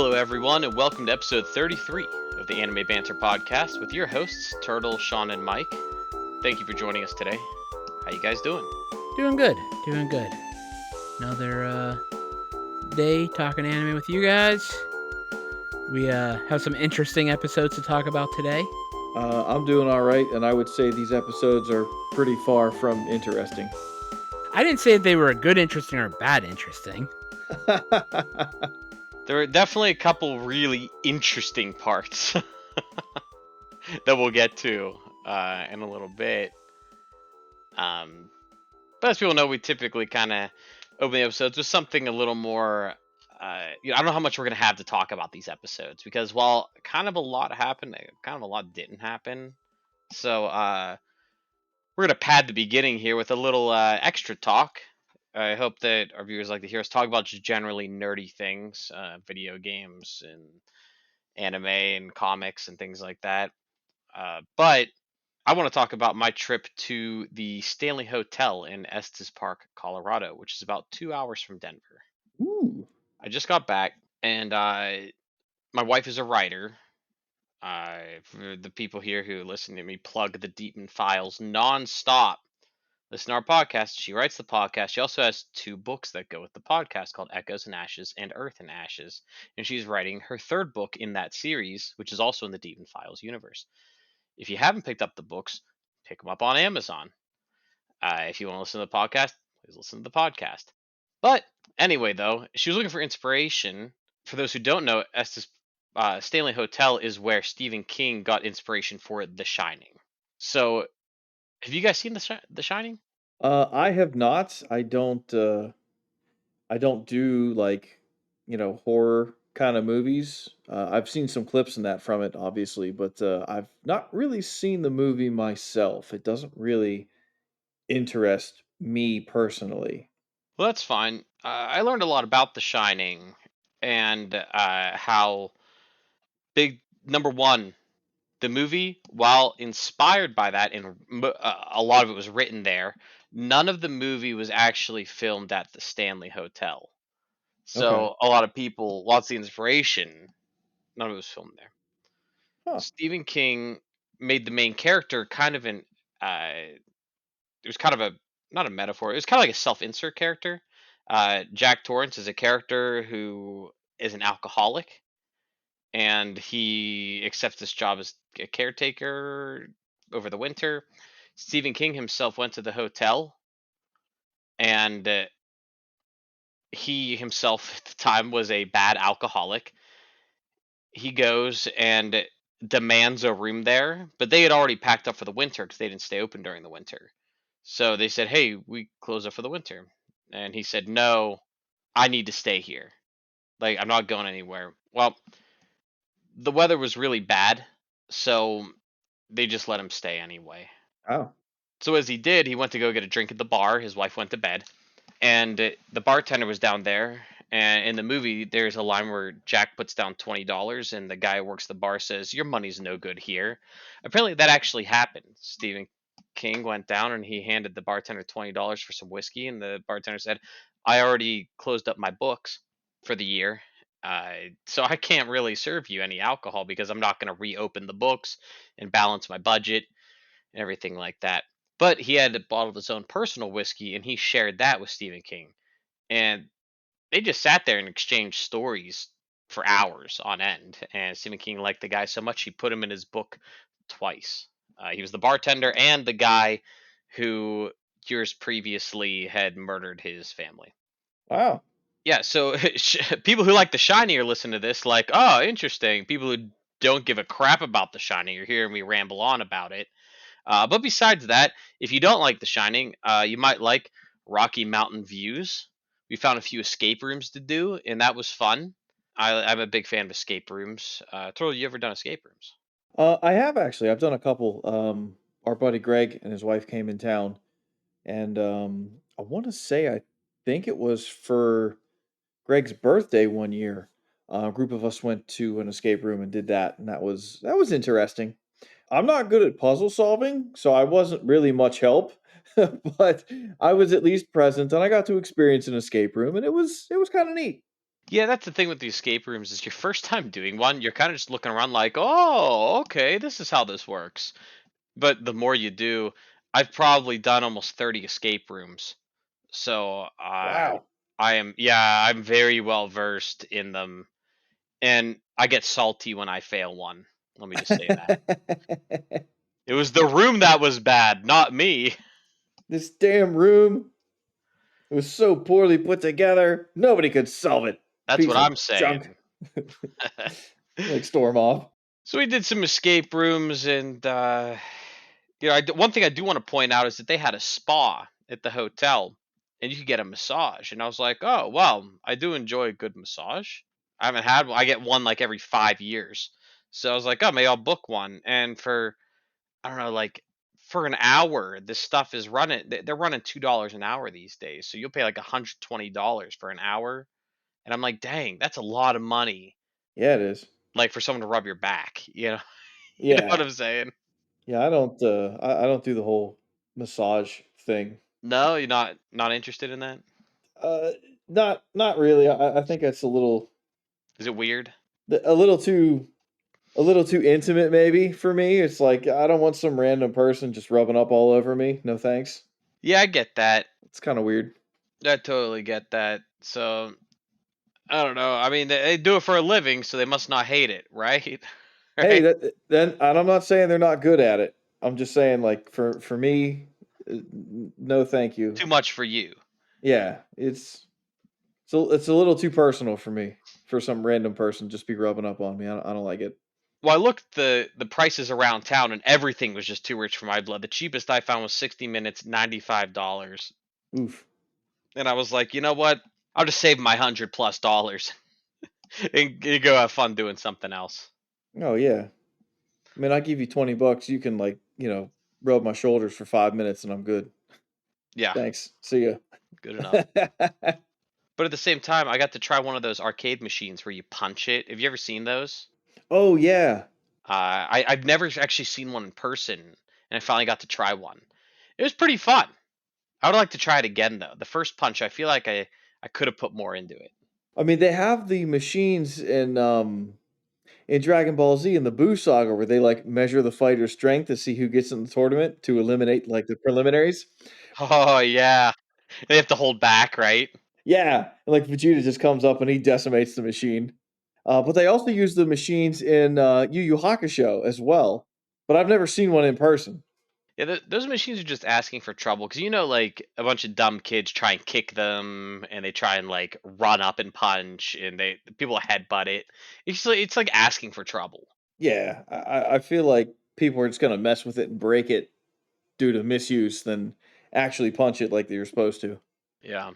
Hello, everyone, and welcome to episode 33 of the Anime Banter podcast with your hosts, Turtle, Sean, and Mike. Thank you for joining us today. How you guys doing? Doing good. Another day talking anime with you guys. We have some interesting episodes to talk about today. I'm doing all right, and I would say these episodes are pretty far from interesting. I didn't say they were good interesting or bad interesting. There are definitely a couple really interesting parts that we'll get to in a little bit. But as people know, we typically kind of open the episodes with something a little more. I don't know how much we're going to have to talk about these episodes because while kind of a lot happened, kind of a lot didn't happen. So we're going to pad the beginning here with a little extra talk. I hope that our viewers like to hear us talk about just generally nerdy things, video games and anime and comics and things like that. But I want to talk about my trip to the Stanley Hotel in Estes Park, Colorado, which is about 2 hours from Denver. Ooh. I just got back, and my wife is a writer. For the people here who listen to me plug the Deepin Files nonstop, listen to our podcast. She writes the podcast. She also has 2 books that go with the podcast called Echoes and Ashes and Earth and Ashes. And she's writing her 3rd book in that series, which is also in the Deepin Files universe. If you haven't picked up the books, pick them up on Amazon. If you want to listen to the podcast, please listen to the podcast. But anyway, though, she was looking for inspiration. For those who don't know, Stanley Hotel is where Stephen King got inspiration for The Shining. So, have you guys seen The Shining? I have not. I don't do horror kind of movies. I've seen some clips in that from it, obviously, but I've not really seen the movie myself. It doesn't really interest me personally. Well, that's fine. I learned a lot about The Shining and how big, number one, the movie, while inspired by that, and a lot of it was written there, none of the movie was actually filmed at the Stanley Hotel. Okay. So a lot of people, lots of the inspiration, none of it was filmed there. Huh. Stephen King made the main character kind of an, it was kind of a, not a metaphor, it was kind of like a self-insert character. Jack Torrance is a character who is an alcoholic, and he accepts this job as a caretaker over the winter. Stephen King himself went to the hotel, and he himself at the time was a bad alcoholic. He goes and demands a room there, but they had already packed up for the winter because they didn't stay open during the winter. So they said, "Hey, we close up for the winter," and he said, "No, I need to stay here. Like, I'm not going anywhere." Well, the weather was really bad, so they just let him stay anyway. Oh. So as he did, he went to go get a drink at the bar. His wife went to bed, and the bartender was down there. And in the movie, there's a line where Jack puts down $20, and the guy who works the bar says, "Your money's no good here." Apparently, that actually happened. Stephen King went down and he handed the bartender $20 for some whiskey, and the bartender said, "I already closed up my books for the year, so I can't really serve you any alcohol because I'm not going to reopen the books and balance my budget and everything like that." But he had bottled his own personal whiskey, and he shared that with Stephen King, and they just sat there and exchanged stories for hours on end. And Stephen King liked the guy so much he put him in his book twice. He was the bartender and the guy who years previously had murdered his family. Wow. Yeah, so people who like The Shining are listening to this like, "Oh, interesting." People who don't give a crap about The Shining are hearing me ramble on about it. But besides that, if you don't like The Shining, you might like Rocky Mountain Views. We found a few escape rooms to do, and that was fun. I'm a big fan of escape rooms. Turtle, you ever done escape rooms? I have actually. I've done a couple. Our buddy Greg and his wife came in town, and I want to say I think it was for Greg's birthday one year. A group of us went to an escape room and did that, and that was interesting. I'm not good at puzzle solving, so I wasn't really much help, but I was at least present, and I got to experience an escape room, and it was kind of neat. Yeah, that's the thing with the escape rooms is your first time doing one, you're kind of just looking around like, oh, okay, this is how this works. But the more you do, I've probably done almost 30 escape rooms. So Wow. I'm very well versed in them. And I get salty when I fail one. Let me just say that. It was the room that was bad, not me. This damn room, it was so poorly put together. Nobody could solve it. That's Piece what of I'm junk. saying. Like storm off. So we did some escape rooms, and one thing I do want to point out is that they had a spa at the hotel, and you could get a massage. And I was like, oh well, I do enjoy a good massage. I haven't had one. I get one like every 5 years, so I was like, oh, maybe I'll book one. And for I don't know, like for an hour, this stuff is running. They're running $2 an hour these days, so you'll pay like $120 for an hour. And I'm like, dang, that's a lot of money. Yeah, it is. Like for someone to rub your back, you know what Yeah. I'm saying? Yeah, I don't do the whole massage thing. No, you're not interested in that? Uh not really. I think that's Is it weird? a little too a little too intimate maybe for me. It's like I don't want some random person just rubbing up all over me. No thanks. Yeah, I get that. It's kind of weird. I totally get that. So I don't know. I mean, they do it for a living, so they must not hate it, right? Hey, Right? then and I'm not saying they're not good at it. I'm just saying like for me no thank you. Too much for you. Yeah, it's a little too personal for me for some random person just be rubbing up on me. I don't like it. Well, I looked the prices around town, and everything was just too rich for my blood. The cheapest I found was 60 minutes, $95, Oof. and I was like, you know what? I'll just save my $100+ and go have fun doing something else. Oh yeah. I mean, I give you $20, you can like, rub my shoulders for 5 minutes and I'm good. Yeah, Thanks. See ya. good enough. But at the same time, I got to try one of those arcade machines where you punch it. Have you ever seen those? Oh yeah. I've never actually seen one in person, and I finally got to try one. It was pretty fun. I would like to try it again though. The first punch, I feel like I could have put more into it. I mean, they have the machines in Dragon Ball Z in the Buu Saga where they like measure the fighter's strength to see who gets in the tournament to eliminate like the preliminaries. Oh yeah, they have to hold back, right? Yeah, and like Vegeta just comes up and he decimates the machine. But they also use the machines in Yu Yu Hakusho as well. But I've never seen one in person. Yeah, those machines are just asking for trouble because like a bunch of dumb kids try and kick them, and they try and like run up and punch, and they people headbutt it. It's like asking for trouble. Yeah, I feel like people are just gonna mess with it and break it due to misuse than actually punch it like they were supposed to. Yeah.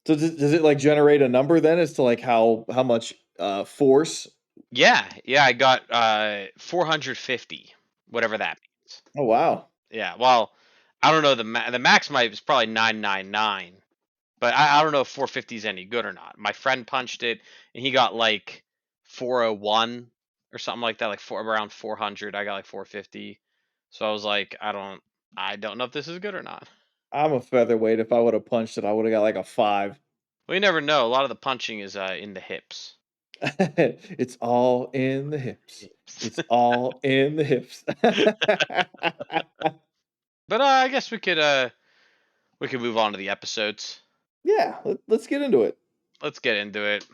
So does it like generate a number then as to like how much force? Yeah, I got 450, whatever that means. Oh wow. Yeah, well, I don't know the max might is probably 999, but I don't know if 450 is any good or not. My friend punched it and he got like 401 or something like that, like around 400. I got like 450. So I was like, I don't know if this is good or not. I'm a featherweight. If I would have punched it, I would have got like a 5. Well, you never know. A lot of the punching is in the hips. It's all in the hips. It's all in the hips. But I guess we could move on to the episodes. Yeah, let's get into it. Let's get into it.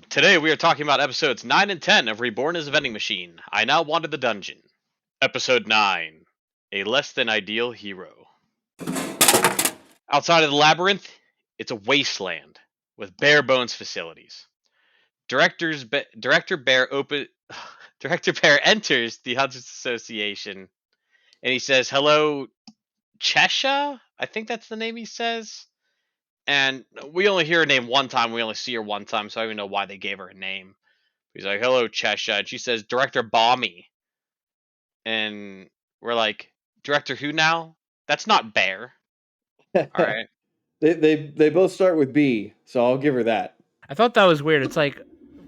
Today we are talking about episodes 9 and 10 of Reborn as a Vending Machine. I now wanted the dungeon. Episode 9, A Less Than Ideal Hero. Outside of the labyrinth, it's a wasteland with bare bones facilities. Director Bear Director Bear enters the Hunters Association and he says, "Hello, Chesha." I think that's the name he says. And we only hear her name one time. We only see her one time, so I don't even know why they gave her a name. He's like, "Hello, Chesha," and she says, "Director Balmy," and we're like, "Director who now? That's not Bear." All right, They both start with B, so I'll give her that. I thought that was weird. It's like,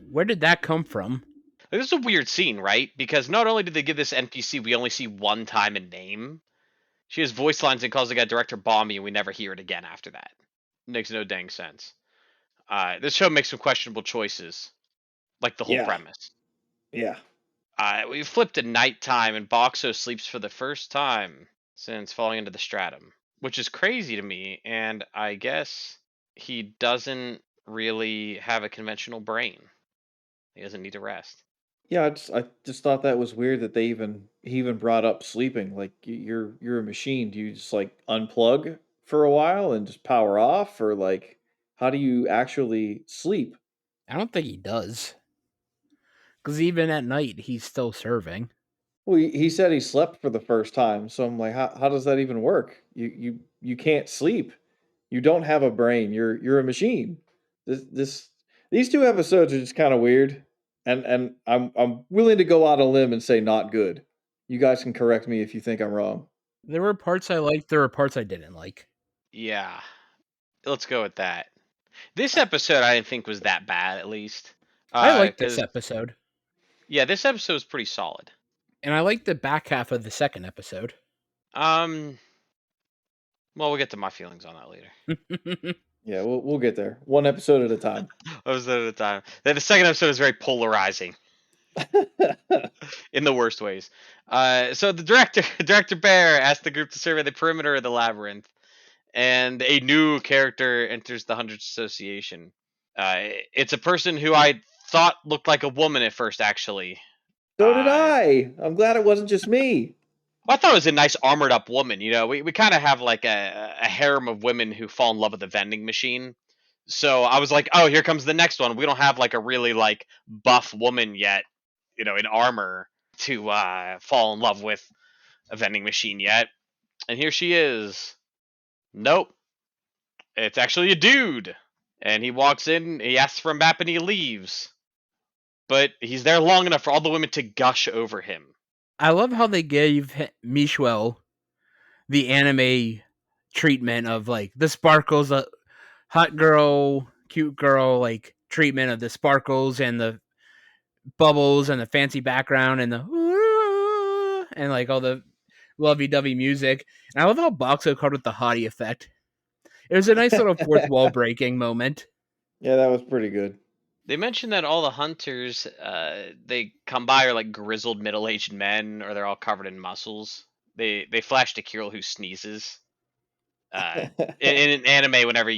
where did that come from? this is a weird scene, right? Because not only did they give this NPC we only see one time in name, she has voice lines and calls the guy Director Balmy, and we never hear it again after that. Makes no dang sense. This show makes some questionable choices, like the whole Yeah, premise. yeah. We flipped to nighttime, and Boxo sleeps for the first time since falling into the stratum, which is crazy to me. And I guess he doesn't really have a conventional brain. He doesn't need to rest. Yeah, I just thought that was weird that he even brought up sleeping. Like you're a machine. Do you just like unplug for a while and just power off, or like how do you actually sleep? I don't think he does. Because even at night, he's still serving. Well, he said he slept for the first time, so I'm like, how does that even work? You can't sleep. You don't have a brain. You're a machine. This these two episodes are just kind of weird, and I'm willing to go out on a limb and say not good. You guys can correct me if you think I'm wrong. There were parts I liked, there were parts I didn't like. Yeah, let's go with that. This episode I didn't think was that bad, at least. I liked this Because episode. yeah, this episode was pretty solid. And I liked the back half of the second episode. Um, well, we'll get to my feelings on that later. Yeah, we'll get there. One episode at a time. I was there at the time. Then the second episode is very polarizing in the worst ways. So the director, Director Bear, asked the group to survey the perimeter of the labyrinth, and a new character enters the Hundreds Association. It's a person who I thought looked like a woman at first, actually. So did Uh, I. I'm glad it wasn't just me. I thought it was a nice armored up woman. You know, we kind of have like a harem of women who fall in love with the vending machine. So I was like, oh, here comes the next one. We don't have like a really like buff woman yet, you know, in armor to fall in love with a vending machine yet. And here she is. Nope, it's actually a dude. And he walks in, he asks for a map, and he leaves. But he's there long enough for all the women to gush over him. I love how they gave Michelle the anime treatment of like the sparkles, hot girl, cute girl, like treatment of the sparkles and the bubbles and the fancy background and the and like all the lovey-dovey music. And I love how Boxo called it the hottie effect. It was a nice little fourth wall breaking moment. Yeah, that was pretty good. They mentioned that all the hunters they come by are like grizzled middle-aged men, or they're all covered in muscles. They flashed a Kirill who sneezes. In an anime, whenever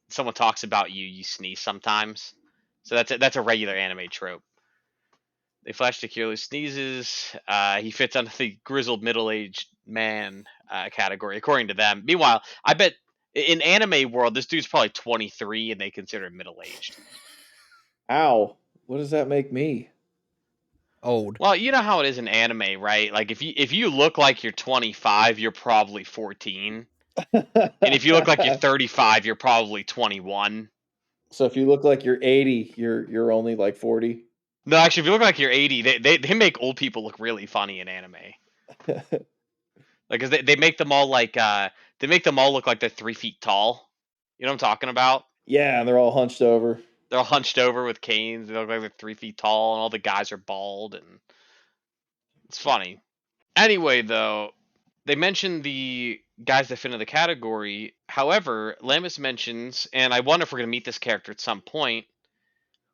someone talks about you, you sneeze sometimes. So that's a regular anime trope. They flash to Kirill who sneezes. He fits under the grizzled middle-aged man category, according to them. Meanwhile, I bet in anime world, this dude's probably 23, and they consider him middle-aged. Ow. What does that make me? Old. Well, you know how it is in anime, right? Like if you look like you're 25, you're probably 14. And if you look like you're 35, you're probably 21. So if you look like you're 80, you're only like 40. No, actually, if you look like you're 80, they make old people look really funny in anime. Like, 'cause they make them all like they make them all look like they're 3 feet tall. You know what I'm talking about? Yeah, and they're all hunched over. They're all hunched over with canes. They look like they're 3 feet tall, and all the guys are bald, and it's funny. Anyway, though, they mentioned the guys that fit into the category. However, Lamus mentions, and I wonder if we're going to meet this character at some point.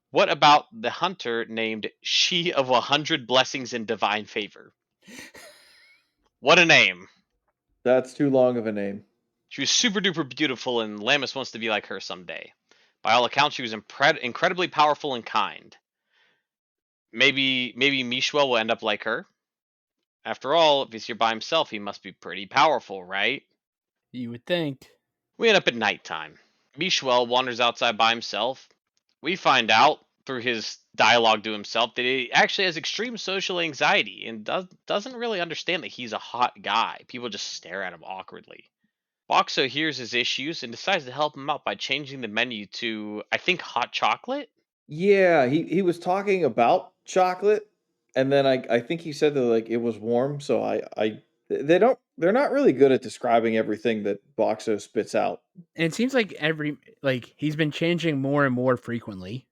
What about the hunter named She of 100 Blessings and Divine Favor? What a name. That's too long of a name. She was super duper beautiful, and Lamus wants to be like her someday. By all accounts, she was incredibly powerful and kind. Maybe Mishwell will end up like her. After all, if he's here by himself, he must be pretty powerful, right? You would think. We end up at nighttime. Mishwell wanders outside by himself. We find out through his dialogue to himself that he actually has extreme social anxiety and doesn't really understand that he's a hot guy. People just stare at him awkwardly. Boxo hears his issues and decides to help him out by changing the menu to, I think, hot chocolate? Yeah, he was talking about chocolate, and then I think he said that like it was warm. So they're not really good at describing everything that Boxo spits out. And it seems like he's been changing more and more frequently.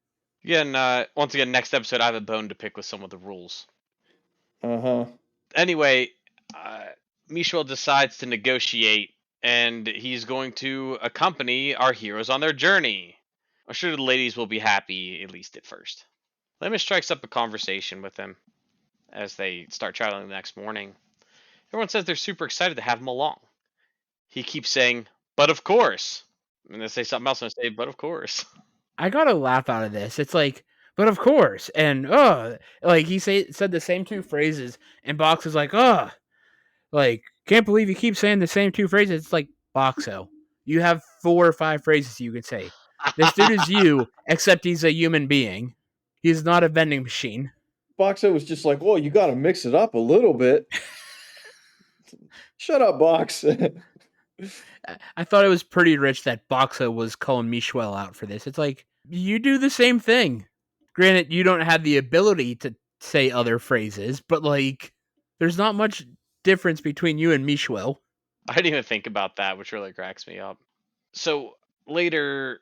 Again, once again, next episode I have a bone to pick with some of the rules. Uh huh. Anyway, Michel decides to negotiate, and he's going to accompany our heroes on their journey. I'm sure the ladies will be happy, at least at first. Lemon strikes up a conversation with him as they start traveling the next morning. Everyone says they're super excited to have him along. He keeps saying, but of course. And they say something else and I say, but of course. I got a laugh out of this. It's like, but of course, and like he said the same two phrases, and Box is like, like can't believe you keep saying the same two phrases. It's like Boxo, you have 4 or 5 phrases you could say. This dude is you, except he's a human being. He's not a vending machine. Boxo was just like, well, you got to mix it up a little bit. Shut up, Box. I thought it was pretty rich that Boxo was calling Michelle out for this. It's like, you do the same thing. Granted, you don't have the ability to say other phrases, but like, there's not much difference between you and Michelle. I didn't even think about that, which really cracks me up. So later,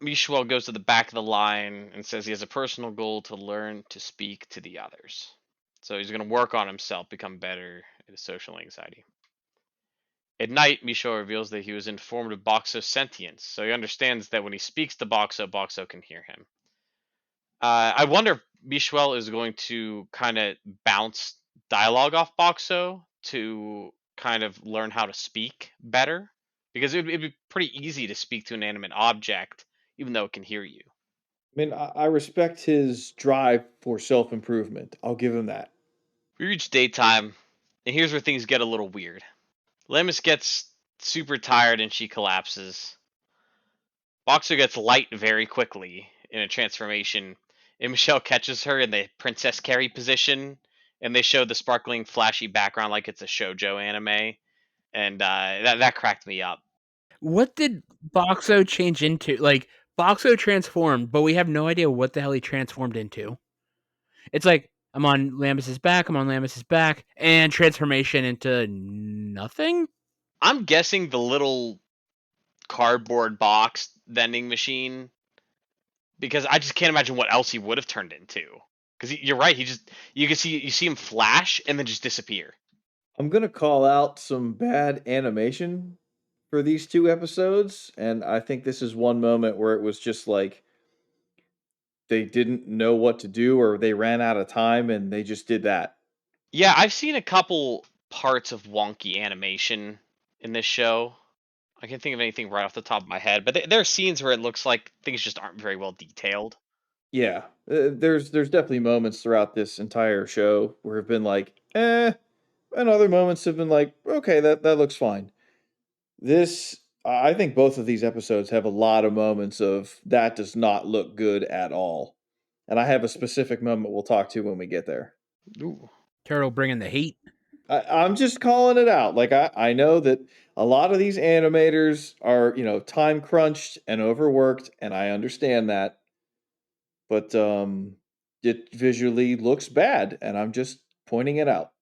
Michel goes to the back of the line and says he has a personal goal to learn to speak to the others. So he's going to work on himself, become better at his social anxiety. At night, Michel reveals that he was informed of Boxo's sentience, so he understands that when he speaks to Boxo, Boxo can hear him. I wonder if Michel is going to kind of bounce dialogue off Boxo to kind of learn how to speak better, because it'd be pretty easy to speak to an animate object, even though it can hear you. I mean, I respect his drive for self improvement. I'll give him that. We reach daytime, and here's where things get a little weird. Lemus gets super tired and she collapses. Boxer gets light very quickly in a transformation, and Michelle catches her in the Princess Carrie position, and they show the sparkling, flashy background like it's a shoujo anime, and that cracked me up. What did Boxo change into? Like, Boxo transformed, but we have no idea what the hell he transformed into. It's like, I'm on Lambus's back, and transformation into nothing? I'm guessing the little cardboard box vending machine, because I just can't imagine what else he would have turned into. Because you're right, you see him flash and then just disappear. I'm going to call out some bad animation for these 2 episodes. And I think this is one moment where it was just like they didn't know what to do or they ran out of time and they just did that. Yeah, I've seen a couple parts of wonky animation in this show. I can't think of anything right off the top of my head, but there are scenes where it looks like things just aren't very well detailed. Yeah, there's definitely moments throughout this entire show where have been like, and other moments have been like, okay, that looks fine. This, I think both of these episodes have a lot of moments of that does not look good at all, and I have a specific moment we'll talk to when we get there. Ooh. Turtle bringing the heat. I'm just calling it out. Like I know that a lot of these animators are time crunched and overworked, and I understand that, but it visually looks bad, and I'm just pointing it out.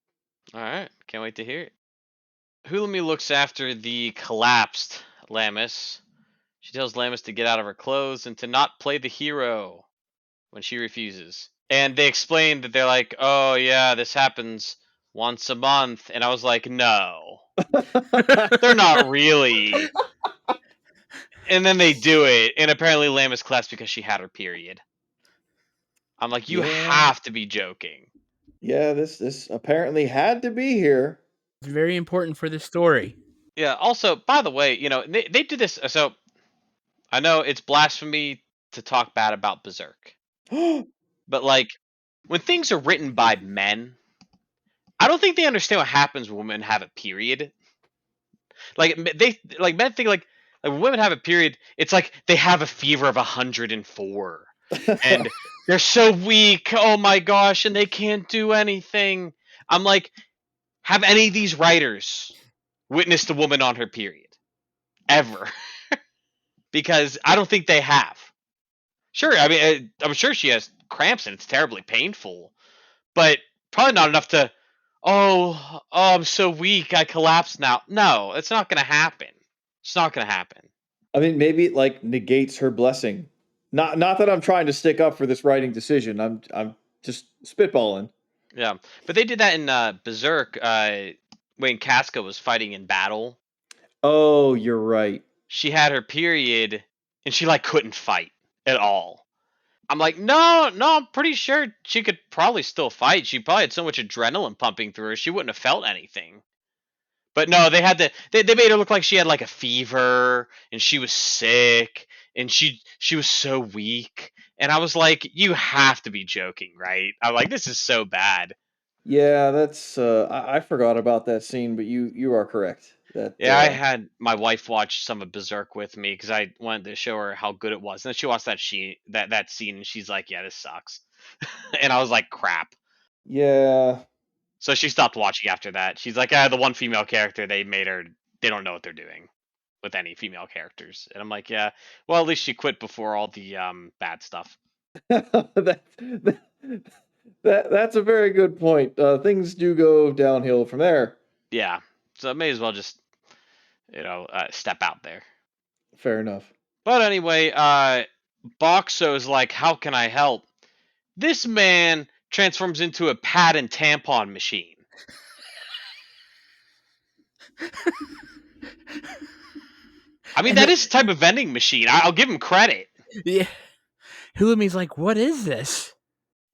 All right, can't wait to hear it. Hulumi looks after the collapsed Lamus. She tells Lamus to get out of her clothes and to not play the hero when she refuses. And they explain that they're like, oh yeah, this happens once a month. And I was like, no, they're not really. And then they do it, and apparently Lamus collapsed because she had her period. I'm like, you Yeah, have to be joking. yeah. This apparently had to be here. It's very important for the story. Yeah. Also, by the way, they do this. So I know it's blasphemy to talk bad about Berserk, but like when things are written by men, I don't think they understand what happens when women have a period. Like men think like when women have a period, it's like they have a fever of 104, and they're so weak. Oh my gosh, and they can't do anything. I'm like, have any of these writers witnessed a woman on her period ever? Because I don't think they have. Sure, I mean, I'm sure she has cramps and it's terribly painful, but probably not enough to. I'm so weak. I collapse now. No, it's not gonna happen. It's not gonna happen. I mean, maybe it like negates her blessing. Not that I'm trying to stick up for this writing decision. I'm just spitballing. Yeah, but they did that in Berserk when Casca was fighting in battle. Oh, you're right. She had her period and she like couldn't fight. at all. I'm like, no, I'm pretty sure she could probably still fight. She probably had so much adrenaline pumping through her, she wouldn't have felt anything. But no, they made her look like she had like a fever and she was sick and she was so weak. And I was like, you have to be joking, right? I'm like, this is so bad. Yeah, that's I forgot about that scene, but you are correct. That Yeah, I had my wife watch some of Berserk with me because I wanted to show her how good it was. And then she watched that scene and she's like, yeah, this sucks. And I was like, crap. yeah. So she stopped watching after that. She's like, ah, the one female character they made her, they don't know what they're doing with any female characters. And I'm like, yeah, well, at least she quit before all the bad stuff. That's a very good point. Things do go downhill from there. Yeah, so I may as well just step out there. Fair enough. But anyway, Boxo's like, how can I help? This man transforms into a pad and tampon machine. I mean, that is a type of vending machine. I'll give him credit. Yeah. Hulumi's like, what is this?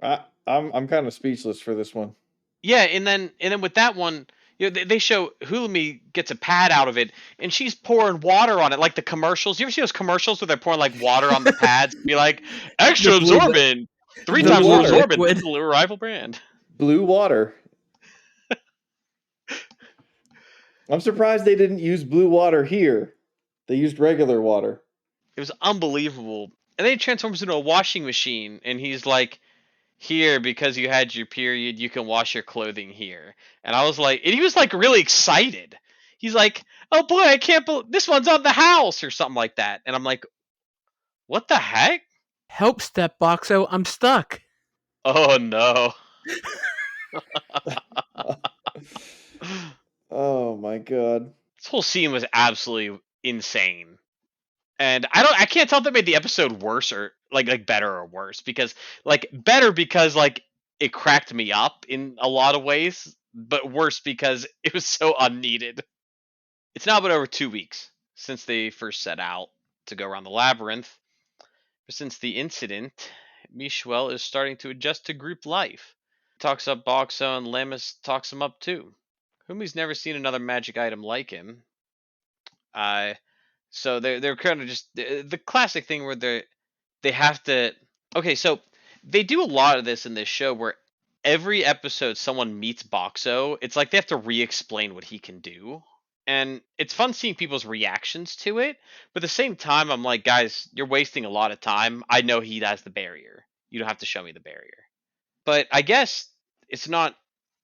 I'm kind of speechless for this one. Yeah, and then with that one, they show Hulumi gets a pad out of it, and she's pouring water on it, like the commercials. You ever see those commercials where they're pouring like water on the pads? Be like, extra The blue- absorbent, three Blue times more water. absorbent Liquid. than the rival brand. Blue water. I'm surprised they didn't use blue water here. They used regular water. It was unbelievable. And then he transforms into a washing machine, and he's like, here, because you had your period, you can wash your clothing here. And I was like, and he was like really excited. He's like, oh boy, I can't believe this one's on the house or something like that. And I'm like, what the heck? Help, Step Boxo, I'm stuck. Oh no. Oh my god. This whole scene was absolutely insane. And I can't tell if that made the episode worse or like better or worse because like better because like it cracked me up in a lot of ways, but worse because it was so unneeded. It's now been over 2 weeks since they first set out to go around the labyrinth. But since the incident, Michel is starting to adjust to group life. He talks up Boxo and Lemus talks him up too. Humi's never seen another magic item like him. So they're kind of just the classic thing where they have to. Okay, so they do a lot of this in this show where every episode someone meets Boxo, it's like they have to re-explain what he can do. And it's fun seeing people's reactions to it, but at the same time, I'm like, guys, you're wasting a lot of time. I know he has the barrier. You don't have to show me the barrier. But I guess it's not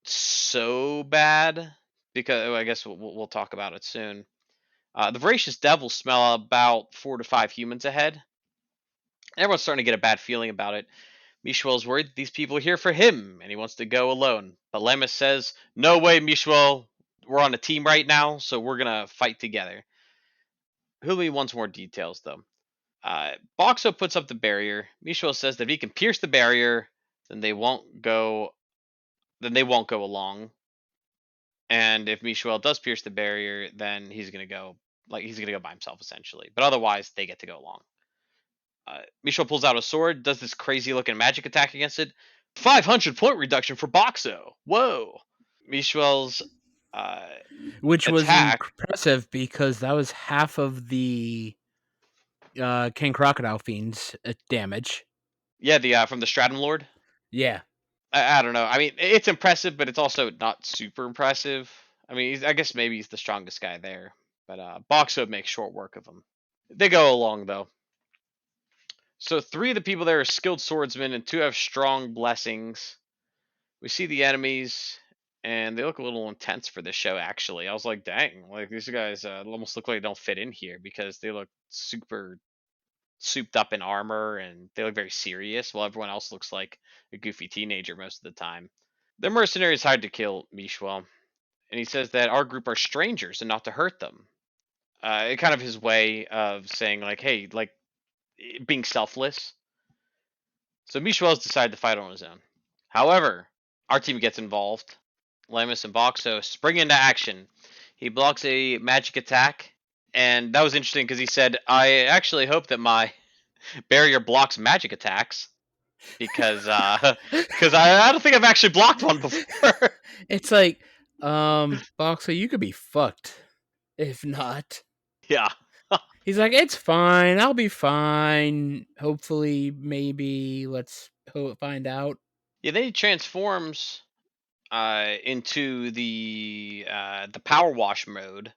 so bad because I guess we'll talk about it soon. The voracious devils smell about 4 to 5 humans ahead. Everyone's starting to get a bad feeling about it. Michwell's worried these people are here for him, and he wants to go alone. But Lemus says, no way, Michwell. We're on a team right now, so we're going to fight together. Huli wants more details, though. Boxo puts up the barrier. Michwell says that if he can pierce the barrier, then they won't go along. And if Michel does pierce the barrier, then he's gonna go by himself essentially. But otherwise, they get to go along. Michel pulls out a sword, does this crazy looking magic attack against it. 500 point reduction for Boxo. Whoa! Michel's Which was attack. impressive because that was half of the King Crocodile Fiend's damage. Yeah, the from the Stratum Lord. Yeah. I don't know. I mean, it's impressive, but it's also not super impressive. I mean, I guess maybe he's the strongest guy there, but Boxo makes short work of him. They go along though. So 3 of the people there are skilled swordsmen, and 2 have strong blessings. We see the enemies, and they look a little intense for this show. Actually, I was like, dang, like these guys almost look like they don't fit in here because they look super souped up in armor and they look very serious, while everyone else looks like a goofy teenager most of the time. The mercenary is hired to kill Mishwell, and he says that our group are strangers and not to hurt them. Kind of his way of saying like, hey, like being selfless. So Mishwell's decided to fight on his own. However, our team gets involved. Lamus and Boxo spring into action. He blocks a magic attack, and that was interesting because he said, I actually hope that my barrier blocks magic attacks because I don't think I've actually blocked one before. It's like, Boxer, you could be fucked. If not. Yeah. He's like, it's fine. I'll be fine. Hopefully, maybe. Let's find out. Yeah, then he transforms into the power wash mode,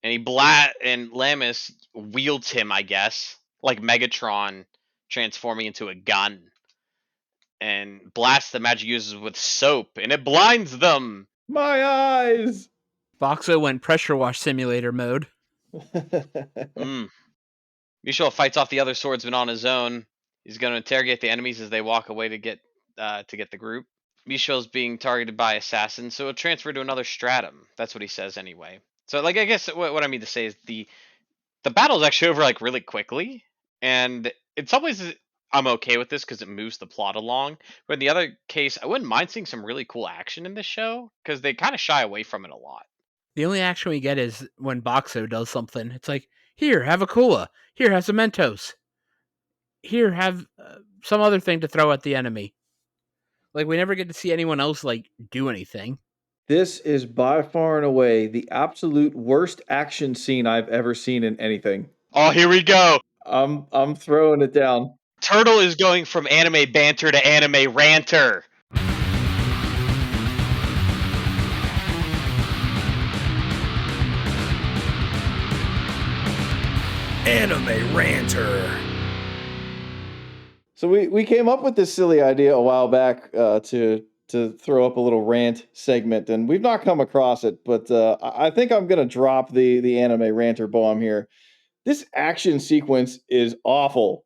and and Lamus wields him, I guess, like Megatron transforming into a gun, and blasts the magic users with soap, and it blinds them. My eyes. Boxer went pressure wash simulator mode. Mm. Michel fights off the other swordsman on his own. He's going to interrogate the enemies as they walk away to get the group. Michel's being targeted by assassins, so he'll transfer to another stratum. That's what he says anyway. So, like, I guess what I mean to say is the battle is actually over like really quickly, and in some ways I'm okay with this because it moves the plot along. But in the other case, I wouldn't mind seeing some really cool action in this show because they kind of shy away from it a lot. The only action we get is when Boxo does something. It's like, here, have a cola. Here, have some Mentos. Here, have some other thing to throw at the enemy. Like, we never get to see anyone else, like, do anything. This is by far and away the absolute worst action scene I've ever seen in anything. Oh, here we go. I'm throwing it down. Turtle is going from anime banter to anime ranter. Anime ranter. So we came up with this silly idea a while back to throw up a little rant segment, and we've not come across it, but I think I'm gonna drop the anime ranter bomb here. This action sequence is awful.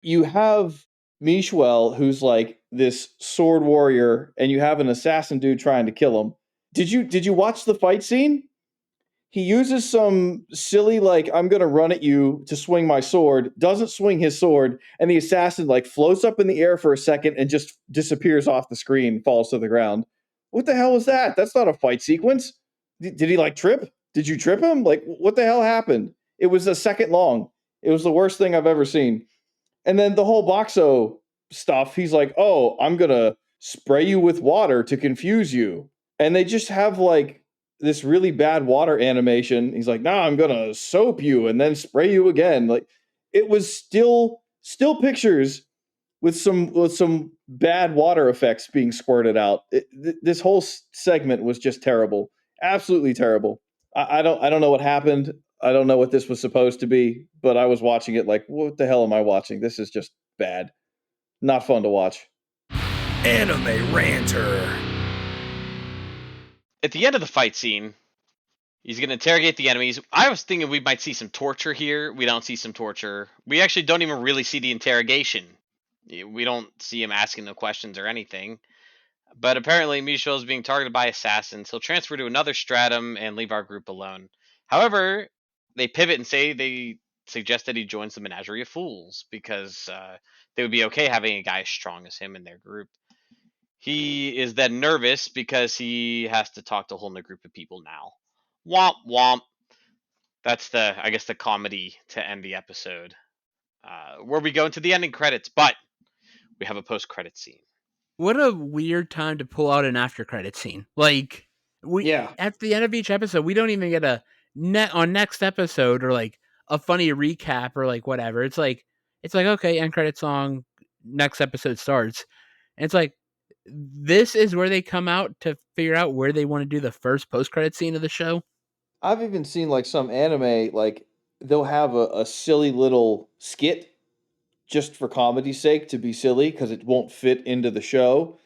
You have Mishwell, who's like this sword warrior, and you have an assassin dude trying to kill him. Did you watch the fight scene? He uses some silly like I'm gonna run at you to swing my sword, doesn't swing his sword, and the assassin like floats up in the air for a second and just disappears off the screen, falls to the ground. What the hell was that? That's not a fight sequence. Did he like trip? Did you trip him? Like what the hell happened? It was a second long. It was the worst thing I've ever seen. And then the whole Boxo stuff, he's like, "Oh, I'm gonna spray you with water to confuse you," and they just have like this really bad water animation. He's like, "Nah, I'm gonna soap you and then spray you again." Like it was still pictures with some bad water effects being squirted out. This whole segment was just terrible, absolutely terrible. I don't know what happened. I don't know what this was supposed to be, but I was watching it like, what the hell am I watching? This is just bad. Not fun to watch. Anime ranter. At the end of the fight scene, he's going to interrogate the enemies. I was thinking we might see some torture here. We don't see some torture. We actually don't even really see the interrogation. We don't see him asking no questions or anything. But apparently, Michel is being targeted by assassins. He'll transfer to another stratum and leave our group alone. However, they pivot and say they suggest that he joins the Menagerie of Fools because they would be okay having a guy as strong as him in their group. He is then nervous because he has to talk to a whole new group of people now. Womp womp. That's I guess the comedy to end the episode. Where we go into the ending credits, but we have a post-credit scene. What a weird time to pull out an after credit scene. Like at the end of each episode, we don't even get a on next episode or like a funny recap or like whatever. It's like okay, end credit song, next episode starts. And it's like this is where they come out to figure out where they want to do the first post credit scene of the show. I've even seen like some anime, like they'll have a silly little skit just for comedy's sake to be silly because it won't fit into the show.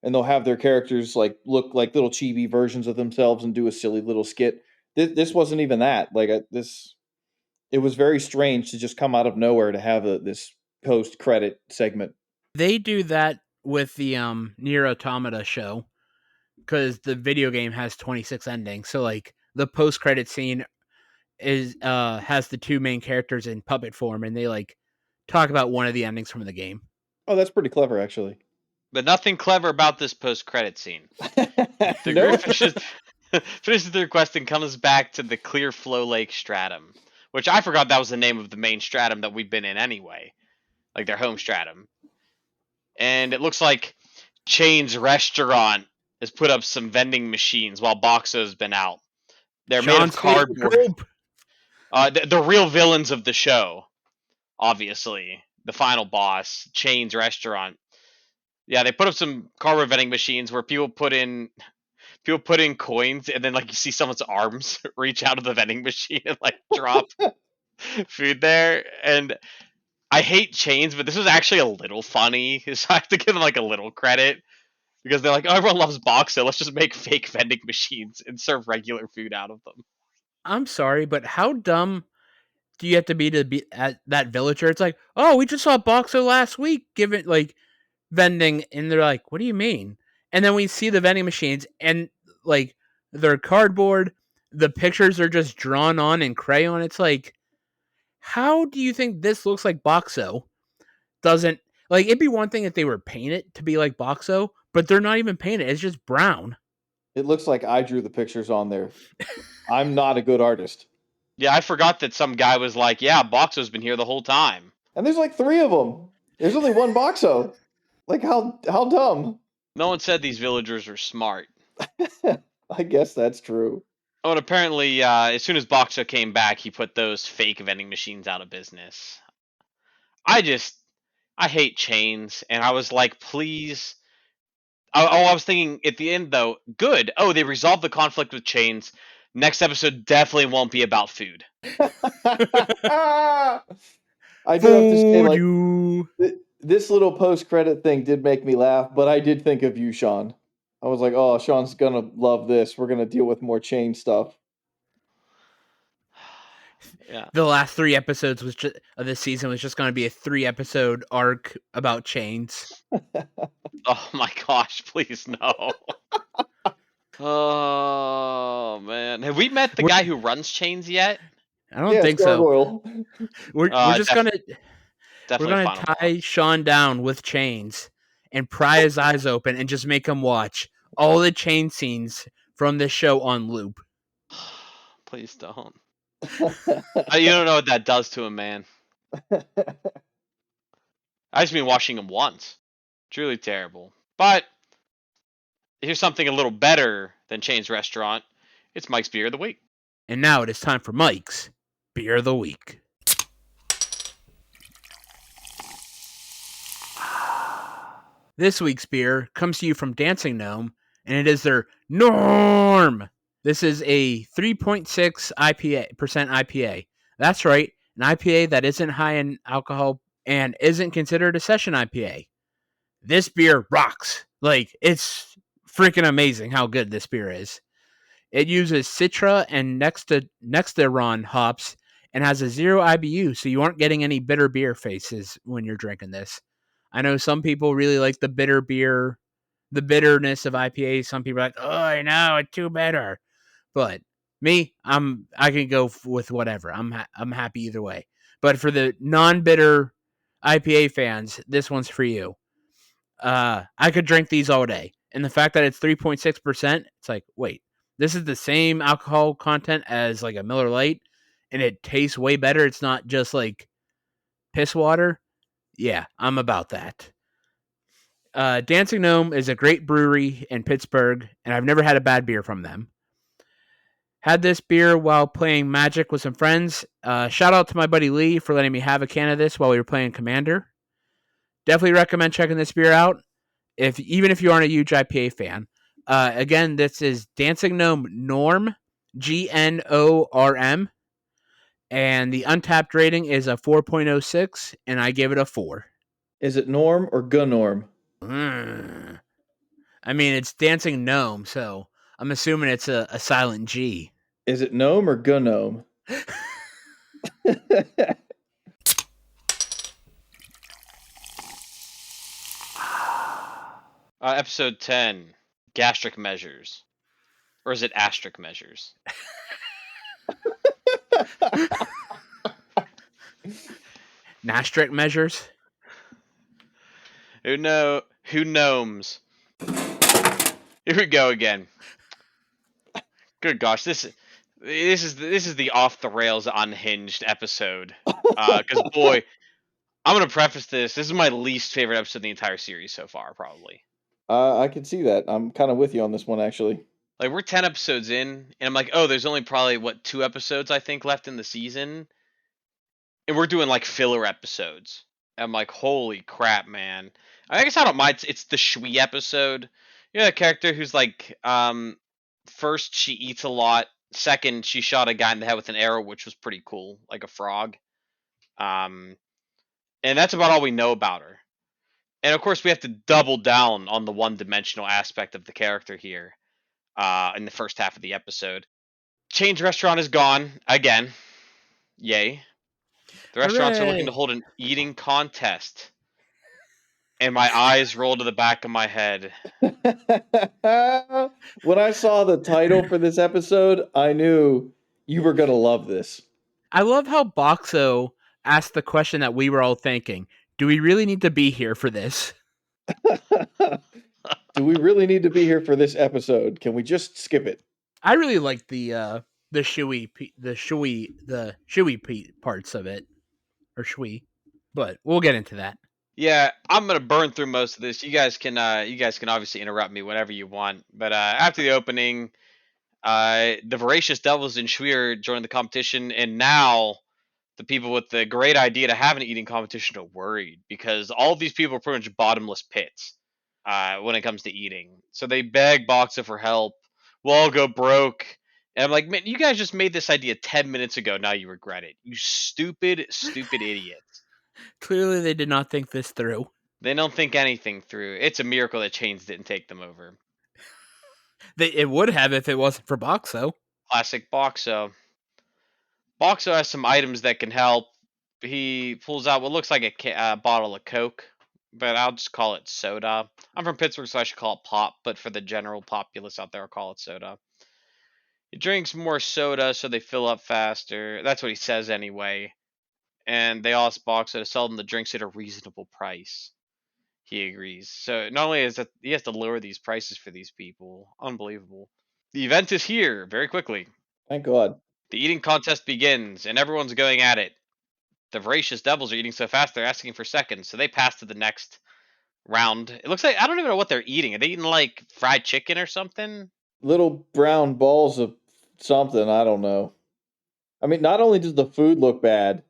And they'll have their characters like look like little chibi versions of themselves and do a silly little skit. This wasn't even that. Like it was very strange to just come out of nowhere to have this post credit segment. They do that with the Nier Automata show because the video game has 26 endings. So like the post credit scene is has the two main characters in puppet form, and they like talk about one of the endings from the game. Oh, that's pretty clever, actually. But nothing clever about this post-credit scene. The Nope. group finishes their quest and comes back to the Clear Flow Lake Stratum, which I forgot that was the name of the main stratum that we've been in anyway. like their home stratum. And it looks like Chain's restaurant has put up some vending machines while Boxo's been out. They're made of Sean's favorite cardboard. group. The real villains of the show, obviously. The final boss, Chain's restaurant. Yeah, they put up some cardboard vending machines where people put in coins, and then like you see someone's arms reach out of the vending machine and like drop food there. And I hate Chains, but this was actually a little funny, so I have to give them like a little credit because they're like, oh, everyone loves Boxo, let's just make fake vending machines and serve regular food out of them. I'm sorry, but how dumb do you have to be at that villager? It's like, oh, we just saw Boxo last week, giving like vending, and they're like, what do you mean? And then we see the vending machines, and like they're cardboard. The pictures are just drawn on in crayon. It's like, how do you think this looks like Boxo? Doesn't like it'd be one thing if they were painted to be like Boxo, but they're not even painted. It's just brown. It looks like I drew the pictures on there. I'm not a good artist. Yeah, I forgot that some guy was like, yeah, Boxo's been here the whole time. And there's like 3 of them. There's only one Boxo. Like how dumb. No one said these villagers were smart. I guess that's true. Oh, and apparently, as soon as Boxo came back, he put those fake vending machines out of business. I hate Chains, and I was like, please. I was thinking at the end though, good. Oh, they resolved the conflict with Chains. Next episode definitely won't be about food. I do have to say, like, this little post-credit thing did make me laugh, but I did think of you, Sean. I was like, oh, Sean's gonna love this. We're gonna deal with more Chain stuff. Yeah. The last 3 episodes of this season was just going to be a 3-episode arc about Chains. Oh my gosh, please no. Oh man, have we met the guy who runs Chains yet? I don't think so. We're just gonna final tie Sean down with chains and pry his eyes open and just make him watch all the chain scenes from this show on loop. Please don't. You don't know what that does to him, man. I just been watching him once. Truly terrible. But here's something a little better than Chain's Restaurant. It's Mike's Beer of the Week. And now it is time for Mike's Beer of the Week. This week's beer comes to you from Dancing Gnome, and it is their Norm. This is a 3.6 IPA. That's right, an IPA that isn't high in alcohol and isn't considered a session IPA. This beer rocks. Like, it's freaking amazing how good this beer is. It uses Citra and Nexteron hops and has a 0 IBU, so you aren't getting any bitter beer faces when you're drinking this. I know some people really like the bitter beer, the bitterness of IPAs. Some people are like, oh, I know, it's too bitter. But me, I can go with whatever. I'm happy either way. But for the non-bitter IPA fans, this one's for you. I could drink these all day. And the fact that it's 3.6%, it's like, wait, this is the same alcohol content as like a Miller Lite, and it tastes way better. It's not just like piss water. Yeah, I'm about that. Dancing Gnome is a great brewery in Pittsburgh, and I've never had a bad beer from them. Had this beer while playing Magic with some friends. Shout out to my buddy Lee for letting me have a can of this while we were playing Commander. Definitely recommend checking this beer out, even if you aren't a huge IPA fan. Again, this is Dancing Gnome Norm, GNORM, and the Untapped rating is a 4.06, and I give it a 4. Is it Norm or Gunorm? I mean, it's Dancing Gnome, so I'm assuming it's a silent G. Is it Gnome or Gunome? Episode 10, gastric measures. Or is it asterisk measures? Nastric measures? Who gnomes? Here we go again. Good gosh, this is the off the rails unhinged episode. Because boy, I'm gonna preface this. This is my least favorite episode of the entire series so far, probably. I can see that. I'm kind of with you on this one, actually. Like we're 10 episodes in, and I'm like, oh, there's only probably what 2 episodes I think left in the season, and we're doing like filler episodes. I'm like, holy crap, man. I guess I don't mind. It's the Shui episode. You know, a character who's like, first she eats a lot. Second, she shot a guy in the head with an arrow, which was pretty cool, like a frog. Um, and that's about all we know about her. And of course, we have to double down on the one-dimensional aspect of the character here. In the first half of the episode, Chain's restaurant is gone again. Yay! The restaurants are looking to Hooray! hold an eating contest, and my eyes roll to the back of my head. When I saw the title for this episode, I knew you were gonna love this. I love how Boxo asked the question that we were all thinking. Do we really need to be here for this? Do we really need to be here for this episode? Can we just skip it? I really like the Shui parts of it, or Shui, but we'll get into that. Yeah, I'm gonna burn through most of this. You guys can obviously interrupt me whenever you want. But after the opening, the voracious devils and Shui are joining the competition, and now the people with the great idea to have an eating competition are worried because all of these people are pretty much bottomless pits when it comes to eating. So they beg Boxa for help. We'll all go broke. And I'm like, man, you guys just made this idea 10 minutes ago. Now you regret it. You stupid, stupid idiots. Clearly, they did not think this through. They don't think anything through. It's a miracle that Chains didn't take them over. It would have if it wasn't for Boxo. Classic Boxo. Boxo has some items that can help. He pulls out what looks like a bottle of Coke, but I'll just call it soda. I'm from Pittsburgh, so I should call it pop, but for the general populace out there, I'll call it soda. He drinks more soda so they fill up faster. That's what he says anyway. And they ask Boxer to sell them the drinks at a reasonable price. He agrees. So not only is that he has to lower these prices for these people, unbelievable. The event is here very quickly. Thank God. The eating contest begins, and everyone's going at it. The voracious devils are eating so fast they're asking for seconds, so they pass to the next round. It looks like I don't even know what they're eating. Are they eating like fried chicken or something? Little brown balls of something, I don't know. I mean, not only does the food look bad,